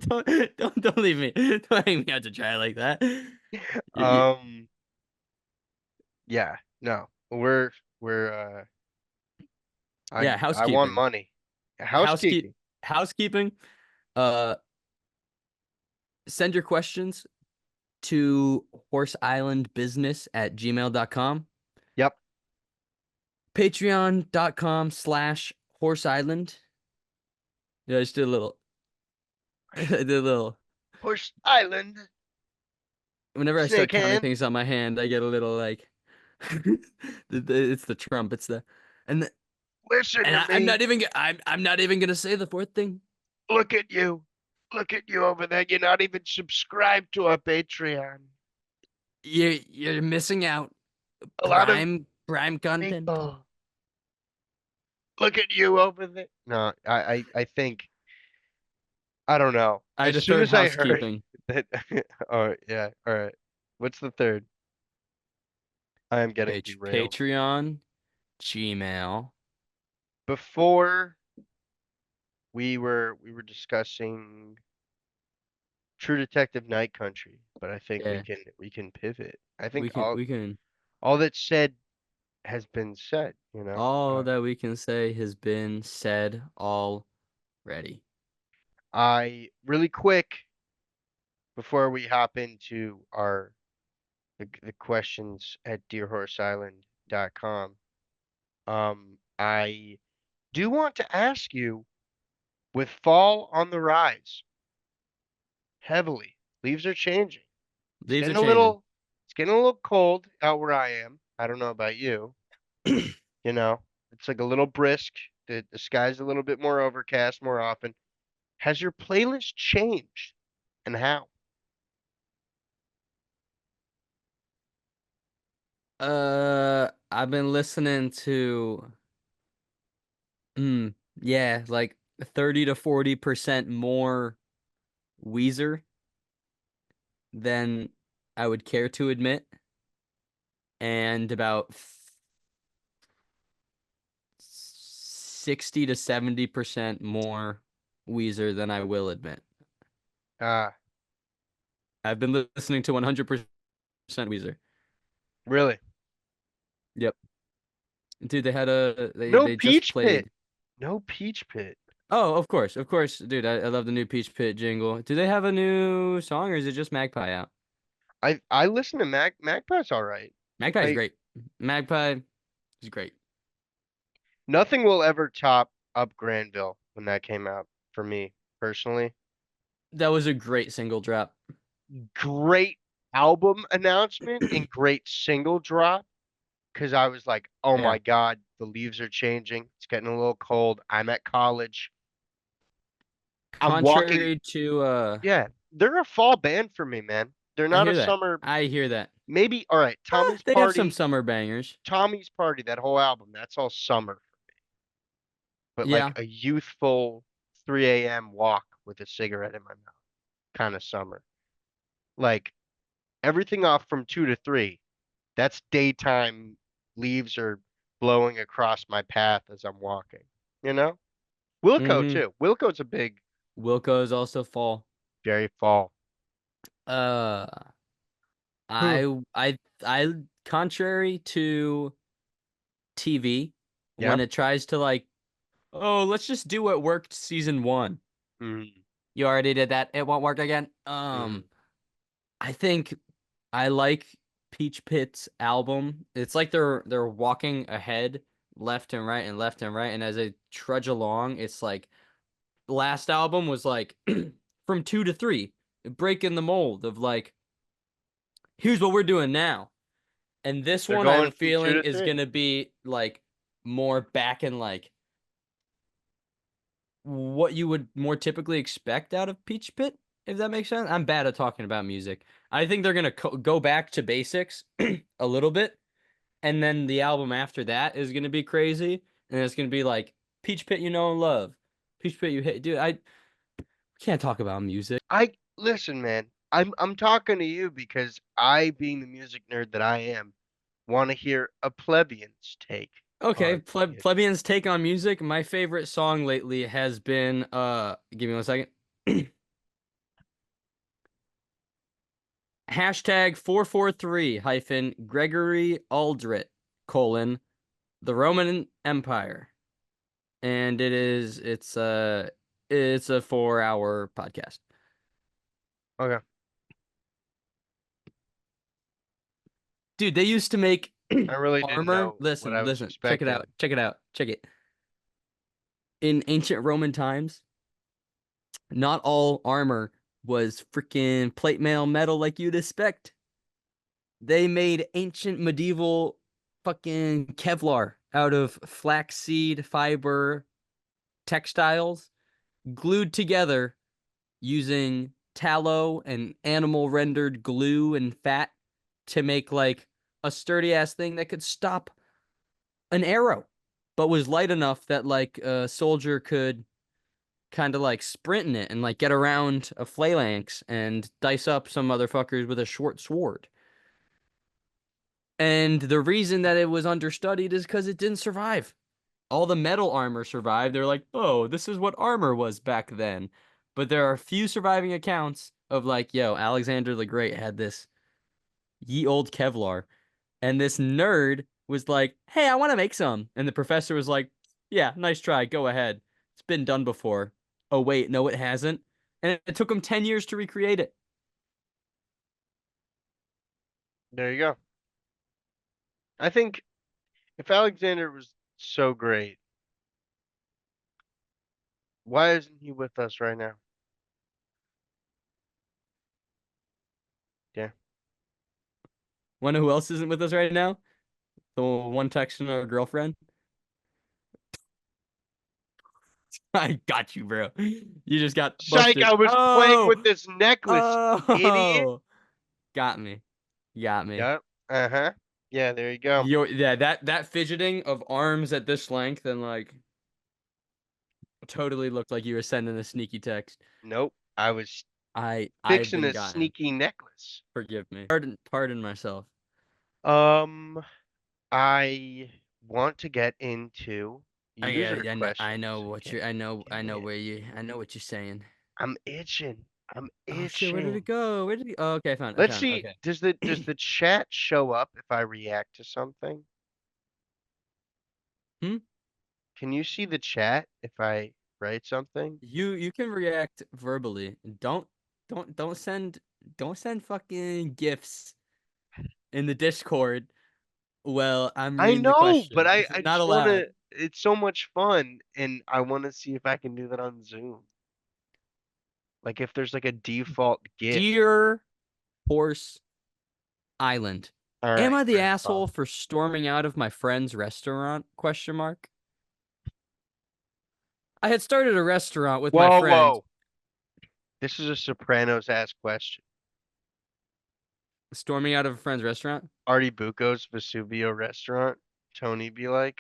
S2: Don't leave me. Don't hang me out to dry like that. You-
S1: Um, yeah, no. We're
S2: yeah,
S1: I want
S2: housekeeping.
S1: money.
S2: Housekeep
S1: Housekeeping.
S2: housekeeping. Uh Send your questions to horseislandbusiness@gmail.com.
S1: Yep.
S2: Patreon.com/horseisland. Yeah, I just did a little I did a little
S1: Horse Island.
S2: whenever I start
S1: Snake
S2: counting
S1: hand.
S2: things on my hand, I get a little like it's the trump. It's the and the,
S1: Listen
S2: and
S1: to
S2: I'm
S1: me.
S2: not even I'm not even gonna say the fourth thing.
S1: Look at you. Look at you over there. You're not even subscribed to our Patreon.
S2: You're missing out.
S1: A lot of
S2: Prime content.
S1: people. Look at you over there. No, I think I don't know.
S2: I had
S1: As
S2: a
S1: soon
S2: third
S1: as I heard
S2: housekeeping
S1: that, oh yeah, all right. What's the third? I am getting
S2: page.
S1: derailed.
S2: Patreon, Gmail.
S1: Before we were discussing True Detective Night Country, but I think
S2: Yeah,
S1: we can pivot. I think
S2: we can
S1: all that's said has been said, you know.
S2: all that we can say has been said already.
S1: I really quick before we hop into our the questions at dearhorseisland.com. I do want to ask you, with fall on the rise heavily, leaves are changing. It's
S2: Leaves are
S1: getting a
S2: changing.
S1: little it's getting a little cold out where I am. I don't know about you. You know, it's like a little brisk. The sky's a little bit more overcast more often. Has your playlist changed and how?
S2: I've been listening to, mm, yeah, like 30 to 40% more Weezer than I would care to admit, and about 60 to 70% more Weezer than I will admit.
S1: Ah,
S2: I've been listening to 100% Weezer.
S1: really?
S2: Yep. Dude,
S1: No
S2: they just
S1: Peach Pit.
S2: played.
S1: No Peach Pit.
S2: Oh, of course, dude. I love the new Peach Pit jingle. Do they have a new song or is it just Magpie out?
S1: I listen to Magpie's all right.
S2: Magpie is
S1: I
S2: great. Magpie is great.
S1: Nothing will ever top Up Granville when that came out for me personally.
S2: That was a great single drop.
S1: Great album announcement and great single drop because I was like, oh
S2: Yeah.
S1: my God, the leaves are changing. It's getting a little cold. I'm at college. I'm walking.
S2: Contrary to
S1: Yeah, they're a fall band for me, man. They're
S2: I
S1: not a
S2: hear that.
S1: summer.
S2: I hear that.
S1: Maybe, all right,
S2: They have some summer bangers.
S1: Tommy's Party, that whole album, that's all summer. But like
S2: Yeah.
S1: a youthful 3 a.m. walk with a cigarette in my mouth, kind of summer. Like everything off from 2 to 3, that's daytime. Leaves are blowing across my path as I'm walking. You know? Wilco
S2: Mm-hmm.
S1: too. Wilco's a big,
S2: Wilco is also fall.
S1: very fall.
S2: Uh
S1: Hmm.
S2: I contrary to TV when
S1: Yep.
S2: it tries to like, oh, let's just do what worked season one.
S1: Mm,
S2: You already did that. It won't work again.
S1: mm.
S2: I think I like Peach Pit's album. It's like they're walking ahead, left and right and left and right, and as they trudge along, it's like last album was like from 2 to 3, breaking the mold of like, here's what we're doing now. And this
S1: They're
S2: one I have a
S1: going from two
S2: feeling
S1: to
S2: is
S1: three.
S2: gonna be like more back in like what you would more typically expect out of Peach Pit, if that makes sense. I'm bad at talking about music. I think they're gonna go back to basics a little bit, and then the album after that is gonna be crazy, and it's gonna be like Peach Pit you know and love, Peach Pit you hate, dude. I can't talk about music.
S1: I listen, man. I'm talking to you because I, being the music nerd that I am, want to hear a plebeian's take
S2: Okay,
S1: on it.
S2: plebeian's take on music. My favorite song lately has been give me 1 second. Hashtag 443 hyphen Gregory Aldrit colon the Roman Empire. And it's a 4 hour podcast.
S1: Okay.
S2: Dude, they used to make
S1: I really didn't
S2: armor.
S1: know what I
S2: Listen,
S1: was
S2: listen, check it
S1: expecting.
S2: out. Check it out. Check it. In ancient Roman times, not all armor was freaking plate mail metal like you'd expect. They made ancient medieval fucking Kevlar out of flaxseed fiber textiles glued together using tallow and animal rendered glue and fat to make like a sturdy ass thing that could stop an arrow, but was light enough that like a soldier could kind of like sprint in it and like get around a phalanx and dice up some motherfuckers with a short sword. And the reason that it was understudied is because it didn't survive. All the metal armor survived. They're like, oh, this is what armor was back then. But there are a few surviving accounts of like, yo, Alexander the Great had this ye old Kevlar. And this nerd was like, hey, I want to make some. And the professor was like, yeah, nice try. Go ahead. It's been done before. Oh, wait, no, it hasn't. And it took him 10 years to recreate it.
S1: There you go. I think if Alexander was so great, why isn't he with us right now? Yeah.
S2: Wanna know who else isn't with us right now? The one texting our girlfriend. I got you, bro. You just got
S1: Psych,
S2: busted.
S1: I was playing with
S2: Oh,
S1: this necklace, idiot.
S2: oh, got me, got me.
S1: Yep. Uh-huh. Yeah, there you go.
S2: Yeah, that fidgeting of arms at this length and like totally looked like you were sending a sneaky text.
S1: Nope. I was
S2: I've
S1: fixing
S2: been
S1: a
S2: gotten.
S1: sneaky necklace.
S2: Forgive me. Pardon myself.
S1: Um, I want to get into user
S2: I know
S1: questions.
S2: what
S1: Can,
S2: you're.
S1: can
S2: I know
S1: we?
S2: where you. I know what you're saying.
S1: I'm itching. I'm
S2: Oh shit, where did it
S1: itching.
S2: go? Where did it? Oh, okay, I
S1: Let's
S2: found it.
S1: see.
S2: Okay.
S1: Does the chat show up if I react to something?
S2: Hmm?
S1: Can you see the chat if I write something?
S2: You can react verbally. Don't don't send fucking gifs in the Discord. Well, I'm
S1: I
S2: reading the
S1: know, but
S2: question.
S1: I
S2: This is
S1: I
S2: not
S1: just want
S2: allowed.
S1: to. It's so much fun, and I want to see if I can do that on Zoom. Like if there's like a default GIF.
S2: Dear Horse Island.
S1: All
S2: Am
S1: right,
S2: I the
S1: Grandpa.
S2: asshole for storming out of my friend's restaurant? Question mark. I had started a restaurant with my
S1: Whoa,
S2: friend.
S1: whoa. This is a Sopranos ass question.
S2: Storming out of a friend's restaurant?
S1: Artie Bucco's Vesuvio restaurant. Tony be like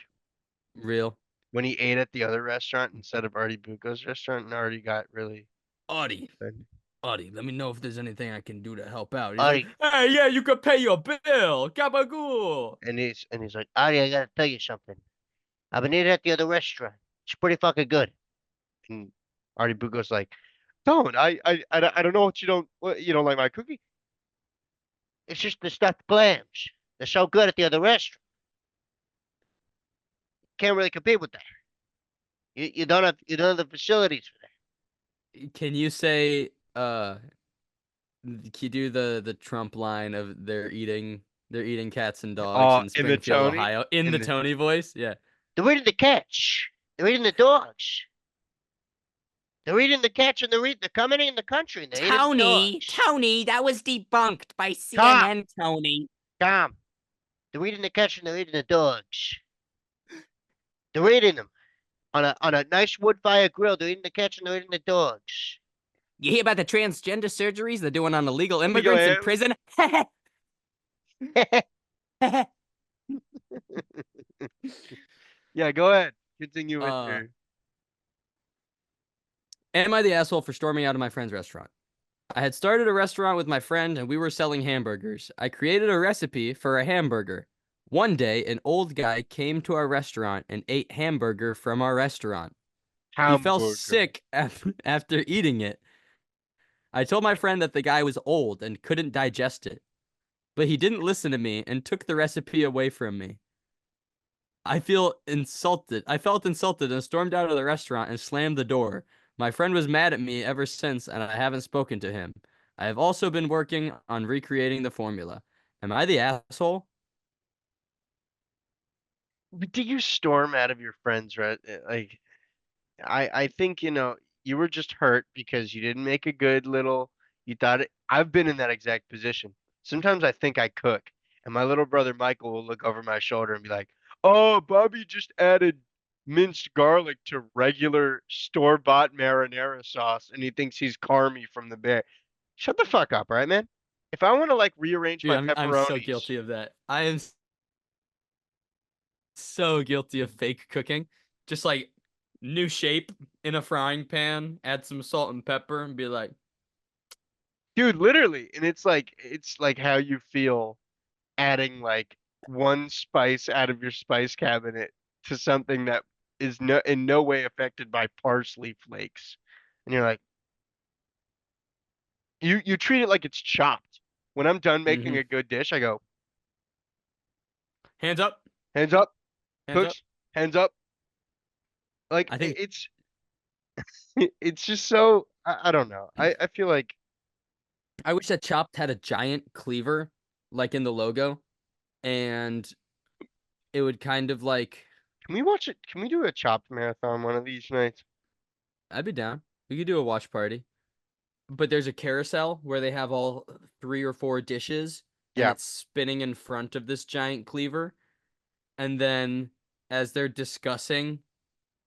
S2: Real.
S1: when he ate at the other restaurant instead of Artie Bucco's restaurant, and Artie got really
S2: Audie.
S1: offended.
S2: Audie, let me know if there's anything I can do to help out. He's like,
S1: Artie,
S2: hey, yeah, you could pay your bill. Gabagool.
S1: and he's like, Artie, I gotta tell you something. I've been eating at the other restaurant. It's pretty fucking good. And Artie Bucco's like, don't. I don't know what you don't like my cookie. It's just the stuffed clams. They're so good at the other restaurant. Can't really compete with that. You don't have the facilities for that.
S2: Can you say, can you do the Trump line of they're eating cats and dogs in
S1: In the
S2: Springfield,
S1: Tony,
S2: Ohio, in
S1: in
S2: the
S1: the
S2: Tony voice? Yeah.
S1: they're eating the cats. They're eating the dogs. They're eating the cats and they're coming in the country and they're eating the
S3: Tony,
S1: dogs.
S3: Tony, that was debunked by
S1: Tom,
S3: CNN, Tony.
S1: Tom, they're eating the cats and they're eating the dogs. They're eating them on a nice wood fire grill. They're eating the cats and they're eating the dogs.
S3: You hear about the transgender surgeries they're doing on illegal
S1: Legal
S3: immigrants in
S1: ants.
S3: prison?
S1: Yeah, go ahead. Continue with
S3: uh,
S1: your.
S2: Am I the asshole for storming out of my friend's restaurant? I had started a restaurant with my friend and we were selling hamburgers. I created a recipe for a hamburger. One day, an old guy came to our restaurant and ate hamburger from our restaurant. He fell
S1: Hamburger.
S2: sick after eating it. I told my friend that the guy was old and couldn't digest it, but he didn't listen to me and took the recipe away from me. I feel insulted. I felt insulted and stormed out of the restaurant and slammed the door. My friend was mad at me ever since, and I haven't spoken to him. I have also been working on recreating the formula. Am I the asshole?
S1: Did you storm out of your friend's like I think, you were just hurt because you didn't make a good little you thought it I've been in that exact position. Sometimes I think I cook, and my little brother Michael will look over my shoulder and be like, "Oh, Bobby just added minced garlic to regular store-bought marinara sauce, and he thinks he's Carmy from the Bear." Shut the fuck up, right, man? If I want to like rearrange
S2: Dude,
S1: my
S2: I'm so
S1: pepperonis,
S2: guilty of that. I am so guilty of fake cooking. Just like new shape in a frying pan, add some salt and pepper, and be like,
S1: dude, literally, and it's like how you feel adding like one spice out of your spice cabinet to something that is in no way affected by parsley flakes. And you're like, you treat it like it's chopped. When I'm done making
S2: mm-hmm.
S1: a good dish, I go,
S2: Hands up,
S1: hands up,
S2: hands up.
S1: cooks, hands up. Like
S2: I think
S1: it's just so I don't know. I feel like
S2: I wish that Chopped had a giant cleaver, like in the logo, and it would kind of like
S1: can we watch it? Can we do a chopped marathon one of these nights?
S2: I'd be down. We could do a watch party. But there's a carousel where they have all 3 or 4 dishes and
S1: Yeah,
S2: it's spinning in front of this giant cleaver. And then as they're discussing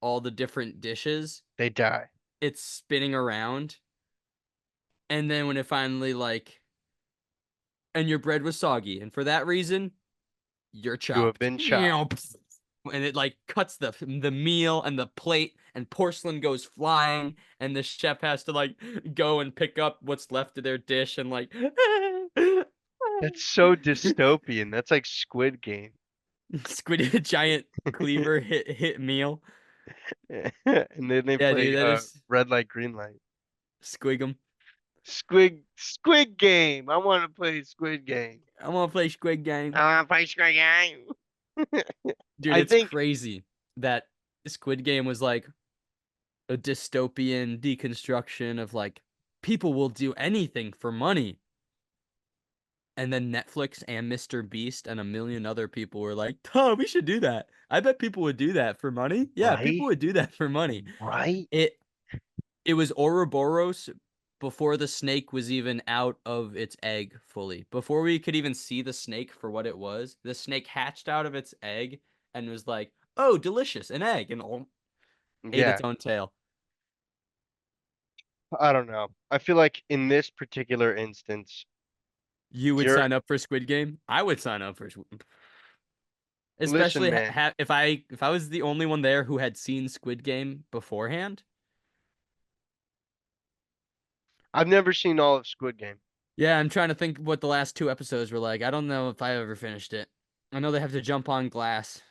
S2: all the different dishes,
S1: they die.
S2: it's spinning around. And then when it finally like and your bread was soggy, and for that reason, you're
S1: You have
S2: chopped.
S1: been chopped.
S2: And it like cuts the meal and the plate and porcelain goes flying and the chef has to like go and pick up what's left of their dish and like
S1: That's so dystopian. That's like Squid Game.
S2: squid giant cleaver hit meal.
S1: And then they
S2: Yeah, dude,
S1: play
S2: that is
S1: red light, green light.
S2: squig'em.
S1: Squid Game. I want to play Squid Game.
S2: I want to play Squid Game.
S1: I want to play Squid Game.
S2: Dude,
S1: I
S2: it's
S1: think
S2: crazy that Squid Game was like a dystopian deconstruction of like people will do anything for money. And then Netflix and Mr. Beast and a million other people were like, "Oh, we should do that." I bet people would do that for money. Yeah, people
S1: right,
S2: would do that for money.
S1: right.
S2: It it was Ouroboros before the snake was even out of its egg fully. Before we could even see the snake for what it was, the snake hatched out of its egg and was like, "Oh, delicious, an egg," and ate
S1: Yeah,
S2: its own tail.
S1: I don't know. I feel like in this particular instance,
S2: You would
S1: you're
S2: sign up for Squid Game? I would sign up for
S1: listen,
S2: especially
S1: man.
S2: if I was the only one there who had seen Squid Game beforehand.
S1: I've never seen all of Squid Game.
S2: Yeah, I'm trying to think what the last 2 episodes were like. I don't know if I ever finished it. I know they have to jump on glass.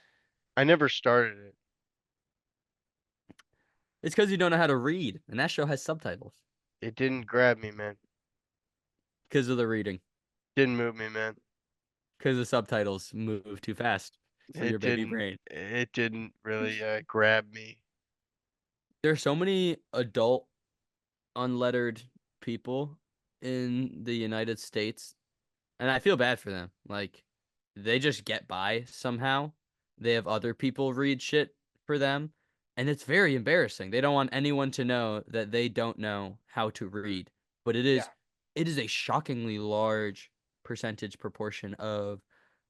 S1: I never started it.
S2: It's because you don't know how to read, and that show has subtitles
S1: It didn't grab me, man.
S2: because of the reading.
S1: Didn't move me, man.
S2: Because the subtitles move too fast for your
S1: It
S2: baby
S1: didn't.
S2: brain.
S1: It didn't really grab me.
S2: There are so many adult, unlettered people in the United States, and I feel bad for them. Like, they just get by somehow. They have other people read shit for them, And it's very embarrassing. They don't want anyone to know that they don't know how to read. But
S1: Yeah.
S2: it is a shockingly large percentage proportion of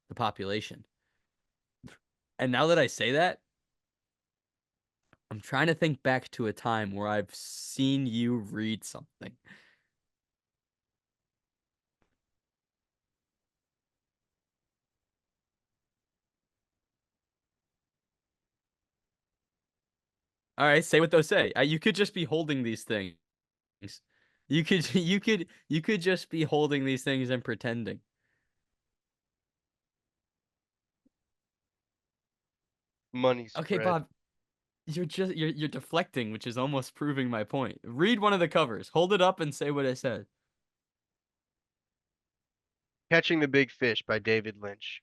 S2: the population. And now that I say that, I'm trying to think back to a time where I've seen you read something. All right, say what those say. You could just be holding these things. You could just be holding these things and pretending.
S1: Money
S2: Okay,
S1: spread.
S2: Bob, you're deflecting, which is almost proving my point. Read one of the covers. Hold it up and say what it said.
S1: Catching the Big Fish by David Lynch.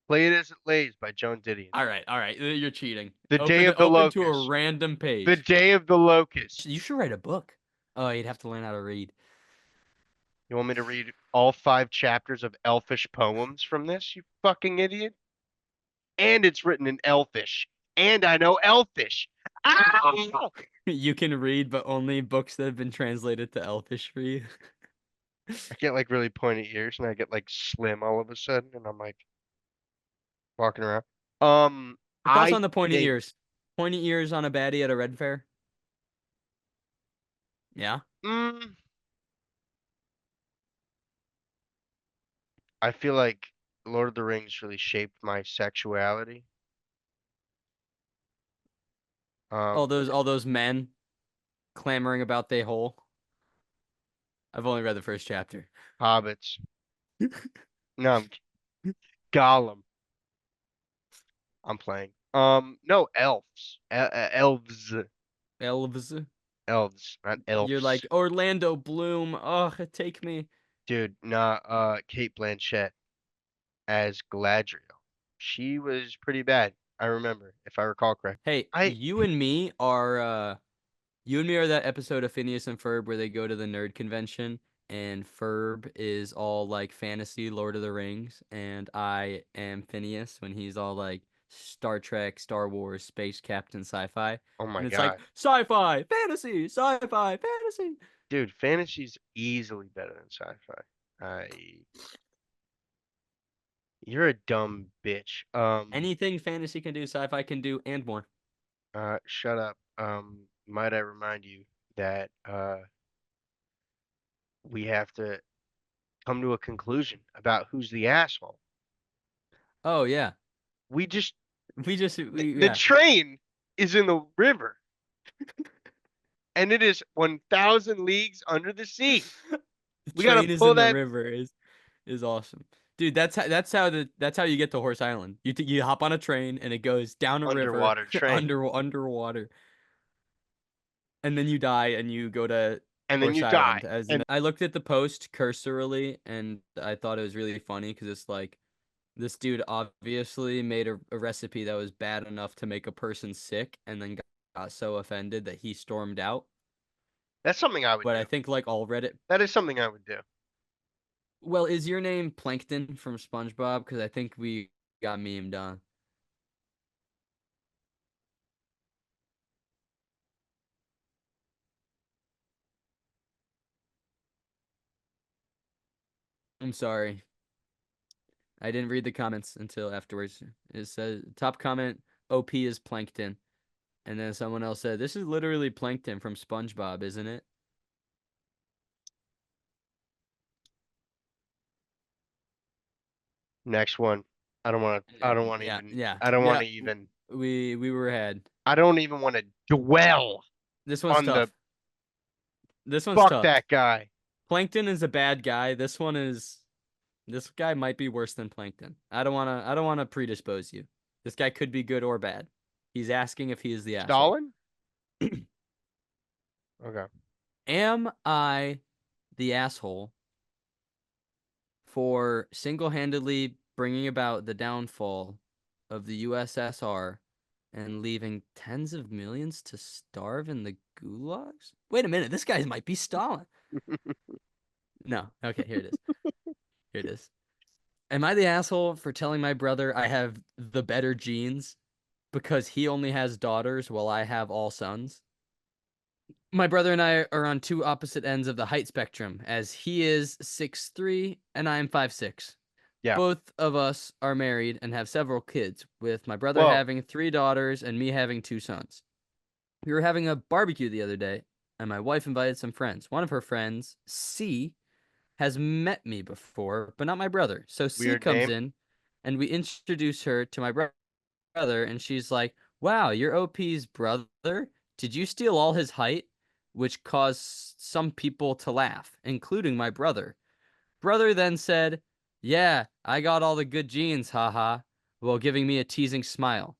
S1: Play It As It Lays by Joan Didion.
S2: All right. You're cheating.
S1: The Day of the
S2: Open to a
S1: Locust.
S2: random
S1: The
S2: page.
S1: Day of the Locust.
S2: You should write a book. Oh, you'd have to learn how to read.
S1: You want me to read all 5 chapters of elfish poems from this, you fucking idiot? And it's written in elfish. And I know elfish. Ow!
S2: You can read, but only books that have been translated to Elfish for you.
S1: I get like really pointy ears and I get like slim all of a sudden and I'm like walking around.
S2: Thoughts on the pointy
S1: think
S2: ears? Pointy ears on a baddie at a red fair? Yeah.
S1: mm, I feel like Lord of the Rings really shaped my sexuality. Um,
S2: All those men clamoring about they hole. I've only read the first chapter.
S1: Hobbits. No, Gollum. I'm playing. No, elves. Elves.
S2: Elves.
S1: Elves, not
S2: You're
S1: elves.
S2: like Orlando Bloom. Oh, take me.
S1: Dude, nah, Kate Blanchett as Galadriel. She was pretty bad. I remember, if I recall correct.
S2: Hey,
S1: I
S2: you and me are that episode of Phineas and Ferb where they go to the nerd convention and Ferb is all like fantasy Lord of the Rings and I am Phineas when he's all like Star Trek, Star Wars, space captain sci-fi.
S1: oh my
S2: And it's like
S1: God.
S2: sci-fi, fantasy, sci-fi, fantasy.
S1: Dude, fantasy's easily better than sci-fi. I You're a dumb bitch.
S2: Anything fantasy can do, sci-fi can do, and more.
S1: Shut up. Might I remind you that we have to come to a conclusion about who's the asshole.
S2: Oh yeah.
S1: We just
S2: We
S1: the
S2: yeah.
S1: train is in the river and it is 1,000 leagues under the sea.
S2: The
S1: We gotta
S2: train is
S1: pull
S2: in the
S1: that.
S2: river is awesome. Dude, that's how you get to Horse Island. You hop on a train and it goes down a river
S1: Underwater train.
S2: underwater. And then you die and you go to
S1: And then
S2: Horse
S1: you die.
S2: Island as
S1: And
S2: I looked at the post cursorily and I thought it was really funny because it's like this dude obviously made a recipe that was bad enough to make a person sick and then got so offended that he stormed out.
S1: that's something I would
S2: But
S1: do.
S2: I think like all Reddit.
S1: That is something I would do.
S2: Well, is your name Plankton from SpongeBob? Because I think we got memed on. I'm sorry. I didn't read the comments until afterwards. It says top comment OP is Plankton. And then someone else said, this is literally Plankton from SpongeBob, isn't it?
S1: Next one.
S2: Yeah, yeah,
S1: I don't want
S2: yeah.
S1: to even,
S2: We were ahead.
S1: I don't even want to dwell
S2: This one's
S1: on the
S2: tough. This one's
S1: fuck
S2: tough.
S1: that guy.
S2: Plankton is a bad guy. This guy might be worse than Plankton. I don't wanna predispose you. This guy could be good or bad. He's asking if he is the asshole.
S1: Stalin? Okay.
S2: Am I the asshole for single-handedly bringing about the downfall of the USSR and leaving tens of millions to starve in the gulags? Wait a minute, this guy might be Stalin. No, okay, here it is. Here it is. Am I the asshole for telling my brother I have the better genes because he only has daughters while I have all sons. My brother and I are on two opposite ends of the height spectrum, as he is 6'3" and I'm 5'6".
S1: Yeah.
S2: Both of us are married and have several kids, with my brother
S1: Well,
S2: having 3 daughters and me having 2 sons. We were having a barbecue the other day, and my wife invited some friends. One of her friends, C, has met me before, but not my brother. So C
S1: weird
S2: comes
S1: name.
S2: in, and we introduce her to my brother, and she's like, "Wow, you're OP's brother? Did you steal all his height?" Which caused some people to laugh, including my brother. Brother then said, "Yeah, I got all the good genes, haha," while giving me a teasing smile.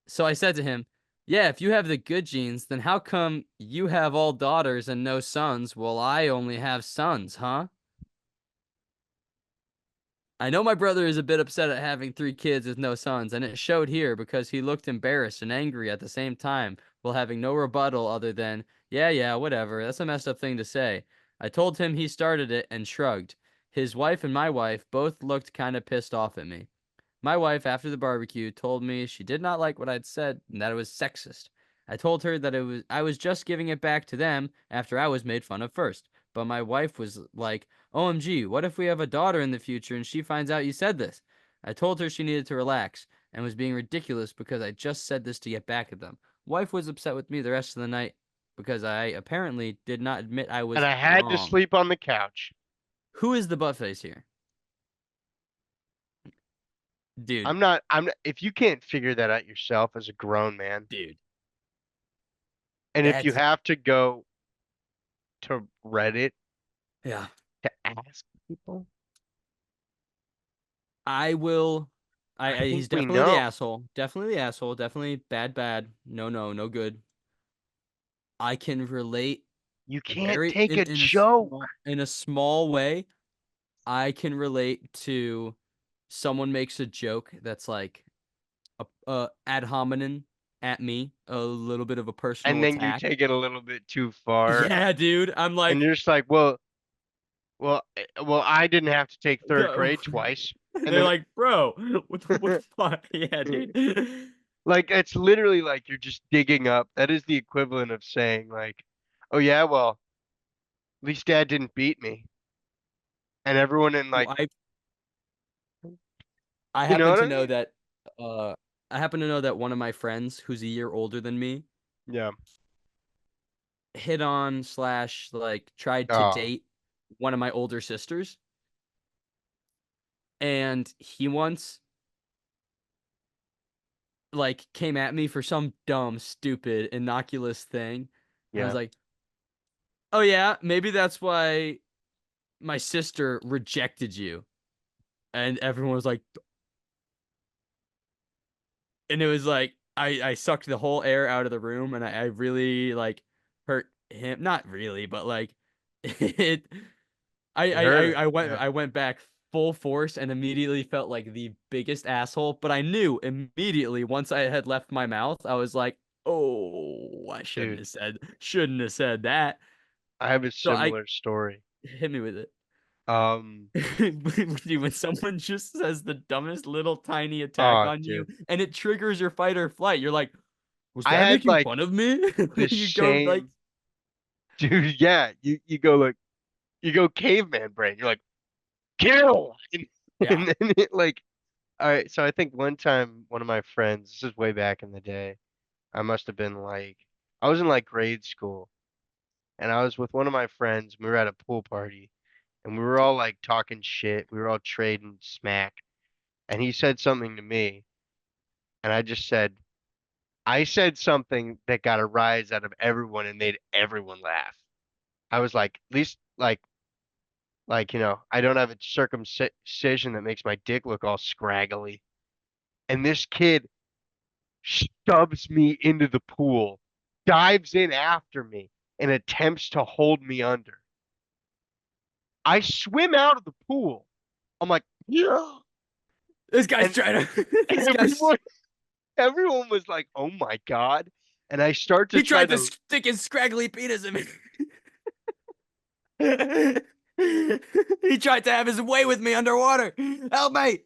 S2: So I said to him, "Yeah, if you have the good genes, then how come you have all daughters and no sons, while I only have sons, huh?" I know my brother is a bit upset at having 3 kids with no sons, and it showed here because he looked embarrassed and angry at the same time, while having no rebuttal other than, yeah, whatever, that's a messed up thing to say. I told him he started it and shrugged. His wife and my wife both looked kind of pissed off at me. My wife, after the barbecue, told me she did not like what I'd said and that it was sexist. I told her that I was just giving it back to them after I was made fun of first. But my wife was like, "OMG, what if we have a daughter in the future and she finds out you said this?" I told her she needed to relax and was being ridiculous because I just said this to get back at them. Wife was upset with me the rest of the night because I apparently did not admit I
S1: And
S2: was
S1: I had to
S2: wrong.
S1: sleep on the couch.
S2: Who is the buttface here? Dude,
S1: If you can't figure that out yourself as a grown man,
S2: dude.
S1: and if you
S2: That's
S1: have to go to Reddit
S2: yeah.
S1: to ask people,
S2: I will.
S1: I think
S2: He's
S1: we
S2: definitely the
S1: know.
S2: asshole. Definitely the asshole. Definitely bad. No good. I can relate
S1: You can't
S2: very
S1: take a
S2: in a
S1: joke.
S2: small way. I can relate to someone makes a joke that's like a ad hominem at me, a little bit of a
S1: And
S2: personal
S1: then you
S2: attack.
S1: take it a little bit too far,
S2: Yeah, dude. I'm
S1: and
S2: like,
S1: you're just like, well, I didn't have to take third grade twice, and
S2: they're
S1: then
S2: like, bro, what the fuck? Yeah, dude.
S1: like it's literally like you're just digging up. That is the equivalent of saying like, oh yeah, well, at least Dad didn't beat me, and everyone in like,
S2: Well, I
S1: you know
S2: happen
S1: what
S2: to
S1: I
S2: know
S1: mean?
S2: that uh I happen to know that one of my friends who's a year older than me
S1: Yeah.
S2: hit on slash like tried to
S1: Oh,
S2: date one of my older sisters, and he once like came at me for some dumb, stupid, innocuous thing. And I was
S1: yeah.
S2: like, "Oh yeah, maybe that's why my sister rejected you." And everyone was like, and it was like I sucked the whole air out of the room, and I really like hurt him. Not really, but like it.
S1: It hurt him.
S2: I
S1: Yeah.
S2: went back full force and immediately felt like the biggest asshole. But I knew immediately once I had left my mouth, I was like, "Oh, I
S1: Dude,
S2: shouldn't have said that."
S1: I have a
S2: So I
S1: similar story.
S2: hit me with it.
S1: Um,
S2: When someone just says the dumbest little tiny attack
S1: oh,
S2: on you
S1: dude,
S2: and it triggers your fight or flight, you're like, "Was
S1: I
S2: that
S1: had
S2: making
S1: like
S2: fun of me?"
S1: the
S2: You go like,
S1: same, dude. Yeah, you go like you go caveman brain. You're like kill,
S2: yeah,
S1: and then it like, all right. So I think one time one of my friends, this is way back in the day. I must have been like, I was in like grade school, and I was with one of my friends. We were at a pool party, and we were all like talking shit. We were all trading smack, and he said something to me, and I said something that got a rise out of everyone and made everyone laugh. I was like, at least I don't have a circumcision that makes my dick look all scraggly. And this kid shoves me into the pool, dives in after me, and attempts to hold me under. I swim out of the pool. I'm like, yeah.
S2: this guy's
S1: And
S2: trying to, this guy's,
S1: everyone, everyone was like, oh my God. And I start to
S2: he
S1: try
S2: tried to
S1: to,
S2: stick his scraggly penis in me. He tried to have his way with me underwater. Help me!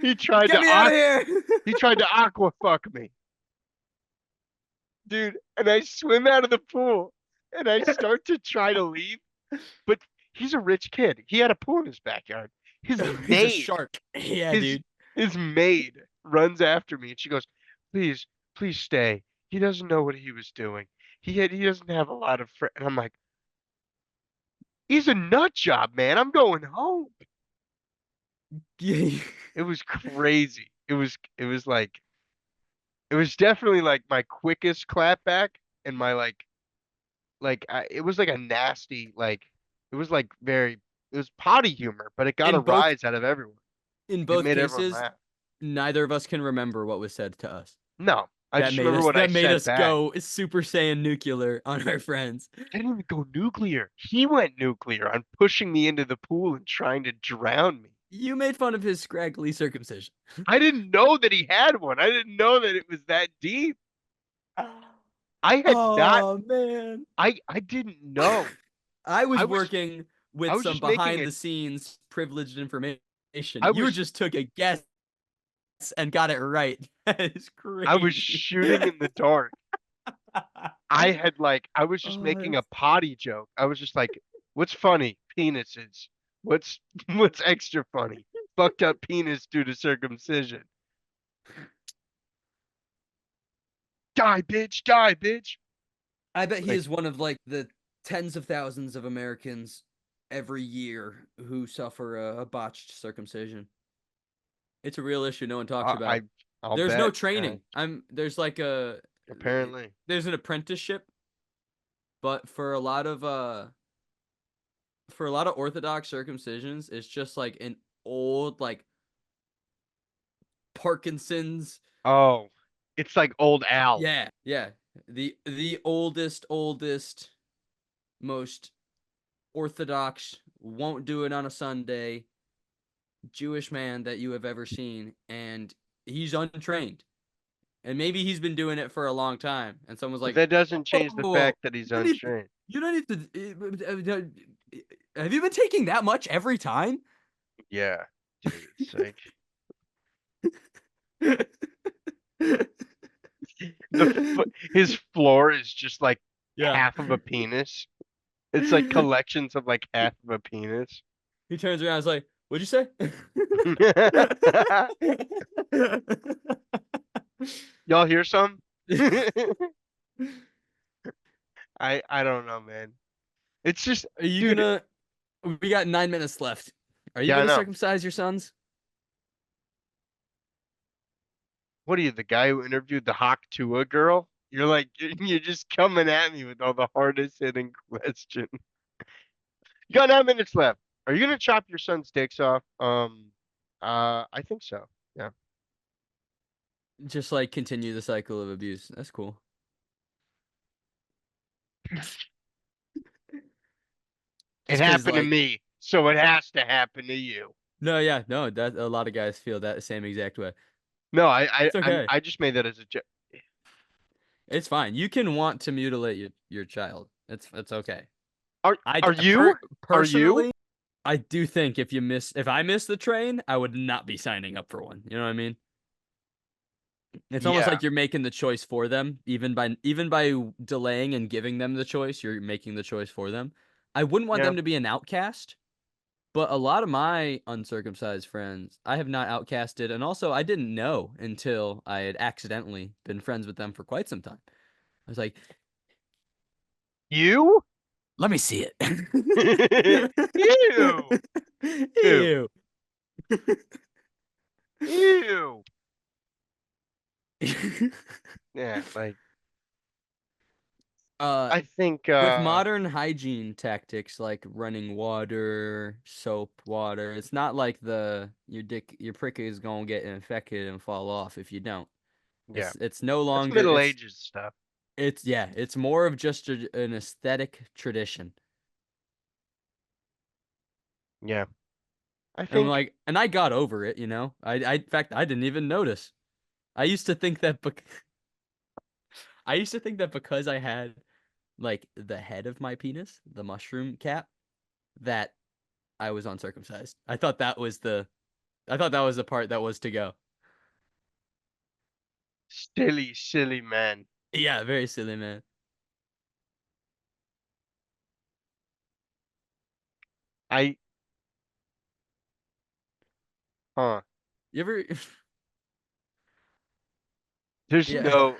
S1: he tried
S2: Get
S1: to,
S2: me out of here!
S1: he tried to aqua fuck me. dude, and I swim out of the pool and I start to try to leave, but he's a rich kid. He had a pool in his backyard. His
S2: He's a
S1: maid,
S2: shark. Yeah,
S1: his
S2: dude.
S1: his maid runs after me and she goes, "Please, please stay. He doesn't know what he was doing. He doesn't have a lot of friends." And I'm like, "He's a nut job, man. I'm going home."
S2: Yeah.
S1: It was crazy. It was definitely like my quickest clapback and my it was like a nasty it was like very it was potty humor, but it got a
S2: In both
S1: rise out of everyone.
S2: in
S1: It
S2: both
S1: made everyone
S2: cases,
S1: laugh.
S2: neither of us can remember what was said to us.
S1: No, I just remember what I
S2: That made
S1: said
S2: us
S1: back.
S2: go Super Saiyan nuclear on our friends.
S1: I didn't even go nuclear. He went nuclear on pushing me into the pool and trying to drown me.
S2: You made fun of his scraggly circumcision.
S1: I didn't know that he had one. I didn't know that it was that deep. I had not
S2: Oh man.
S1: I didn't know.
S2: I was
S1: I was
S2: working
S1: I
S2: with
S1: was
S2: some
S1: just making
S2: behind
S1: it
S2: the scenes privileged information.
S1: I
S2: You
S1: was
S2: just took a guess and got it right. That is
S1: I was
S2: crazy.
S1: shooting in the dark. I was just
S2: Oh,
S1: making a potty joke. I was just like, what's funny? Penises. What's what's extra funny? Fucked up penis due to circumcision. Die, bitch, die, bitch.
S2: I bet he
S1: Like,
S2: is one of like the tens of thousands of Americans every year who suffer a botched circumcision. It's a real issue no one talks
S1: I,
S2: about.
S1: I I'll
S2: There's no
S1: bet.
S2: training. There's like a
S1: Apparently.
S2: there's an apprenticeship, but for a lot of Orthodox circumcisions, it's just like an old like Parkinson's.
S1: Oh, it's like old Al.
S2: Yeah, yeah. The oldest, most Orthodox, won't do it on a Sunday Jewish man that you have ever seen, and he's untrained. And maybe he's been doing it for a long time, and someone's
S1: But
S2: like,
S1: that doesn't change the
S2: "Oh,
S1: fact that he's
S2: you don't need,
S1: untrained.
S2: you don't need have you been taking that much every time?"
S1: Yeah, dude, it's like his floor is just like
S2: Yeah.
S1: half of a penis. It's like collections of like half of a penis.
S2: He turns around and is like, "What'd you say?"
S1: Y'all hear some? I don't know, man. It's just,
S2: Are you
S1: dude.
S2: gonna? We got 9 minutes left. Are you
S1: Yeah, I
S2: gonna
S1: know.
S2: circumcise your sons?
S1: What are you, the guy who interviewed the Hawk Tua girl? You're like, you're just coming at me with all the hardest hitting questions. You got 9 minutes left. Are you gonna chop your son's dicks off? I think so. Yeah.
S2: Just like continue the cycle of abuse. That's cool.
S1: It
S2: Just because,
S1: happened to
S2: like,
S1: me, so it has to happen to you.
S2: no, yeah, no, that a lot of guys feel that same exact way.
S1: No,
S2: It's okay.
S1: I just made that as a joke.
S2: It's fine. You can want to mutilate your child. It's okay.
S1: Are you? Are you?
S2: Personally, I do think if I miss the train, I would not be signing up for one. You know what I mean? It's almost
S1: Yeah.
S2: like you're making the choice for them, even by delaying and giving them the choice, you're making the choice for them. I wouldn't want
S1: Yeah.
S2: them to be an outcast, but a lot of my uncircumcised friends, I have not outcasted, and also I didn't know until I had accidentally been friends with them for quite some time. I was like,
S1: You?
S2: let me see
S1: Ew.
S2: it.
S1: Ew.
S2: Ew.
S1: Ew. Yeah, like
S2: uh,
S1: I think
S2: with modern hygiene tactics like running water, soap, water, it's not like your prick is gonna get infected and fall off if you don't.
S1: yeah.
S2: It's no
S1: That's
S2: longer
S1: Middle Ages stuff.
S2: it's more of just an aesthetic tradition.
S1: Yeah. I
S2: And
S1: think
S2: like, and I got over it, you know. I in fact I didn't even notice. I used to think that I used to think that because I had like the head of my penis, the mushroom cap, that I was uncircumcised. I thought that was the part that was to go.
S1: silly, silly man.
S2: Yeah, very silly, man.
S1: I huh.
S2: You ever
S1: There's
S2: yeah.
S1: no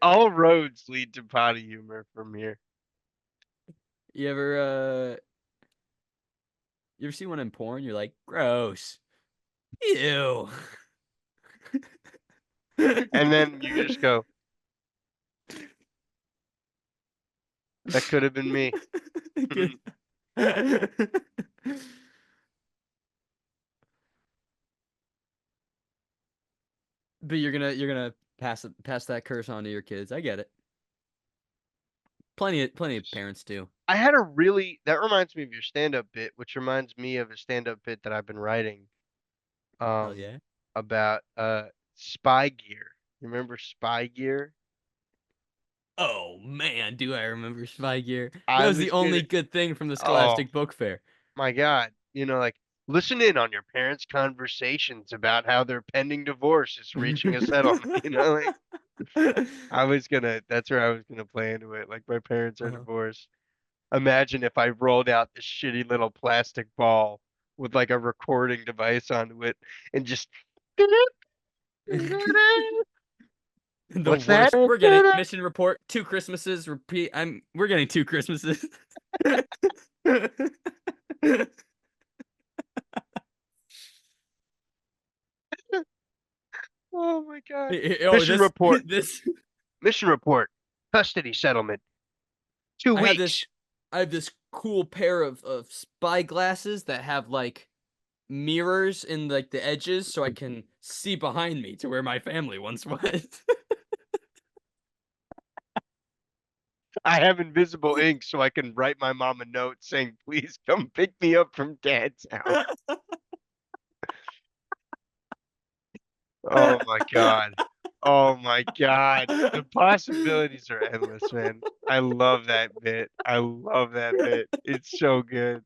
S1: all roads lead to potty humor from here.
S2: You ever you ever see one in porn? You're like, gross. Ew.
S1: And then you just go, that could have been me.
S2: Good. But you're gonna pass that curse on to your kids. I get it. Plenty of parents do.
S1: I had a really that reminds me of your stand-up bit, which reminds me of a stand-up bit that I've been writing
S2: Hell
S1: um
S2: yeah.
S1: about spy gear. Remember spy gear?
S2: Oh man, do I remember Spy Gear? That
S1: I
S2: was the
S1: was gonna
S2: only good thing from the
S1: oh
S2: Scholastic Book Fair.
S1: my God. Like listen in on your parents' conversations about how their pending divorce is reaching a settlement. Like I was gonna that's where I was gonna play into it. Like my parents are
S2: Uh-huh.
S1: divorced. Imagine if I rolled out this shitty little plastic ball with like a recording device onto it and just
S2: The
S1: what's that?
S2: worst. We're getting mission report. 2 Christmases. Repeat. We're getting 2 Christmases.
S1: Oh my God.
S2: Oh,
S1: Mission
S2: this
S1: report.
S2: this.
S1: Mission report. Custody settlement. Two
S2: I have this.
S1: weeks.
S2: I have this cool pair of spy glasses that have like mirrors in like the edges, so I can see behind me to where my family once was.
S1: I have invisible ink so I can write my mom a note saying, please come pick me up from dad's house. Oh my God. Oh my God. The possibilities are endless, man. I love that bit. I love that bit. It's so good.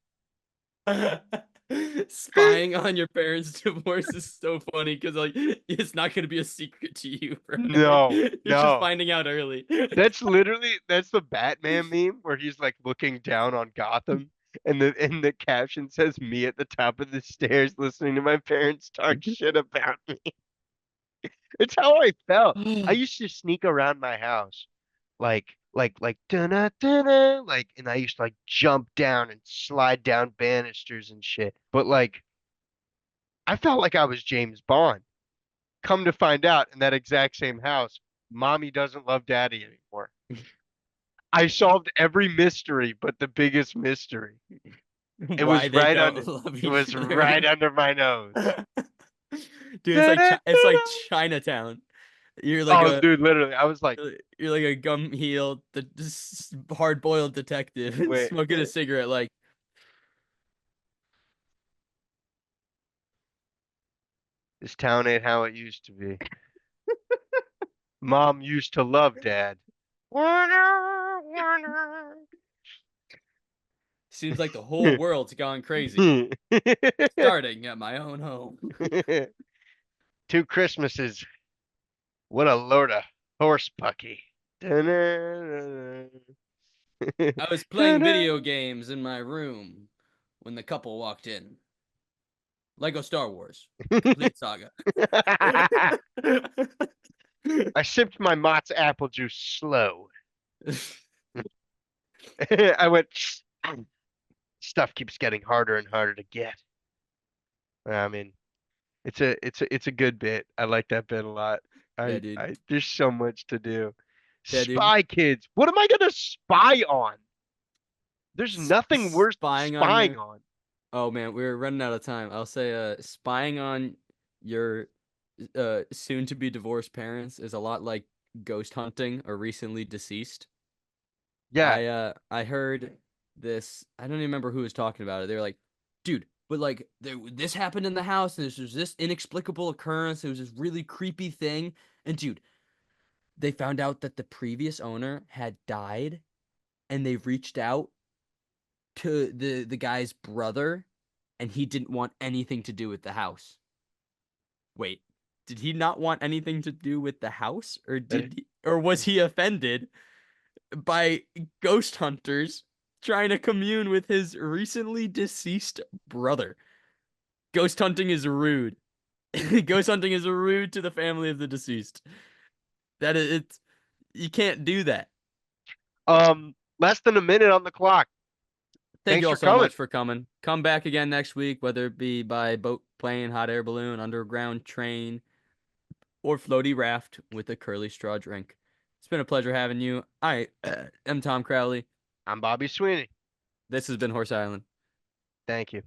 S2: Spying on your parents' divorce is so funny because like it's not gonna be a secret to you, right?
S1: No,
S2: You're just
S1: no.
S2: finding out early.
S1: That's the Batman meme where he's like looking down on Gotham and the caption says me at the top of the stairs listening to my parents talk shit about me. It's how I felt. I used to sneak around my house like dun dun like and I used to like jump down and slide down banisters and shit. But like I felt like I was James Bond. Come to find out in that exact same house, mommy doesn't love daddy anymore. I solved every mystery but the biggest mystery. It
S2: Why
S1: was
S2: they
S1: right
S2: don't
S1: under
S2: love
S1: it
S2: each
S1: was
S2: other.
S1: right under my nose.
S2: Dude, it's like
S1: Da-da-da-da.
S2: Chinatown. You're like
S1: Oh,
S2: a
S1: dude, literally, I was like,
S2: you're like a gum heel, the hard boiled detective
S1: wait,
S2: smoking a cigarette. Like
S1: this town ain't how it used to be. Mom used to love dad. Warner, Warner.
S2: seems like the whole world's gone crazy. Starting at my own home.
S1: 2 Christmases. What a load of horse pucky. Da-na-na-na.
S2: I was playing
S1: Da-na.
S2: video games in my room when the couple walked in. Lego Star Wars, complete saga.
S1: I sipped my Mott's apple juice slow. I went, stuff keeps getting harder and harder to get. I mean, it's a good bit. I like that bit a lot.
S2: Yeah, dude.
S1: There's so much to do.
S2: Yeah, dude.
S1: Spy kids. What am I gonna spy on? There's nothing worth
S2: Spying on
S1: spying
S2: your.
S1: on.
S2: Oh man, we're running out of time. I'll say, spying on your soon to be divorced parents is a lot like ghost hunting a recently deceased.
S1: Yeah.
S2: I heard this. I don't even remember who was talking about it. They were like, dude, but like this happened in the house, and there's this inexplicable occurrence. It was this really creepy thing, and dude, they found out that the previous owner had died, and they reached out to the guy's brother, and he didn't want anything to do with the house. Wait, did he not want anything to do with the house, or
S1: That
S2: did he? Or was he offended by ghost hunters trying to commune with his recently deceased brother? Ghost hunting is rude. Ghost hunting is rude to the family of the deceased. It's you can't do that.
S1: Less than a minute on the clock.
S2: Thank
S1: Thanks
S2: you all
S1: for
S2: so
S1: coming.
S2: much for coming. Come back again next week, whether it be by boat, plane, hot air balloon, underground train, or floaty raft with a curly straw drink. It's been a pleasure having you. I am Tom Crowley.
S1: I'm Bobby Sweeney.
S2: This has been Horse Island.
S1: Thank you.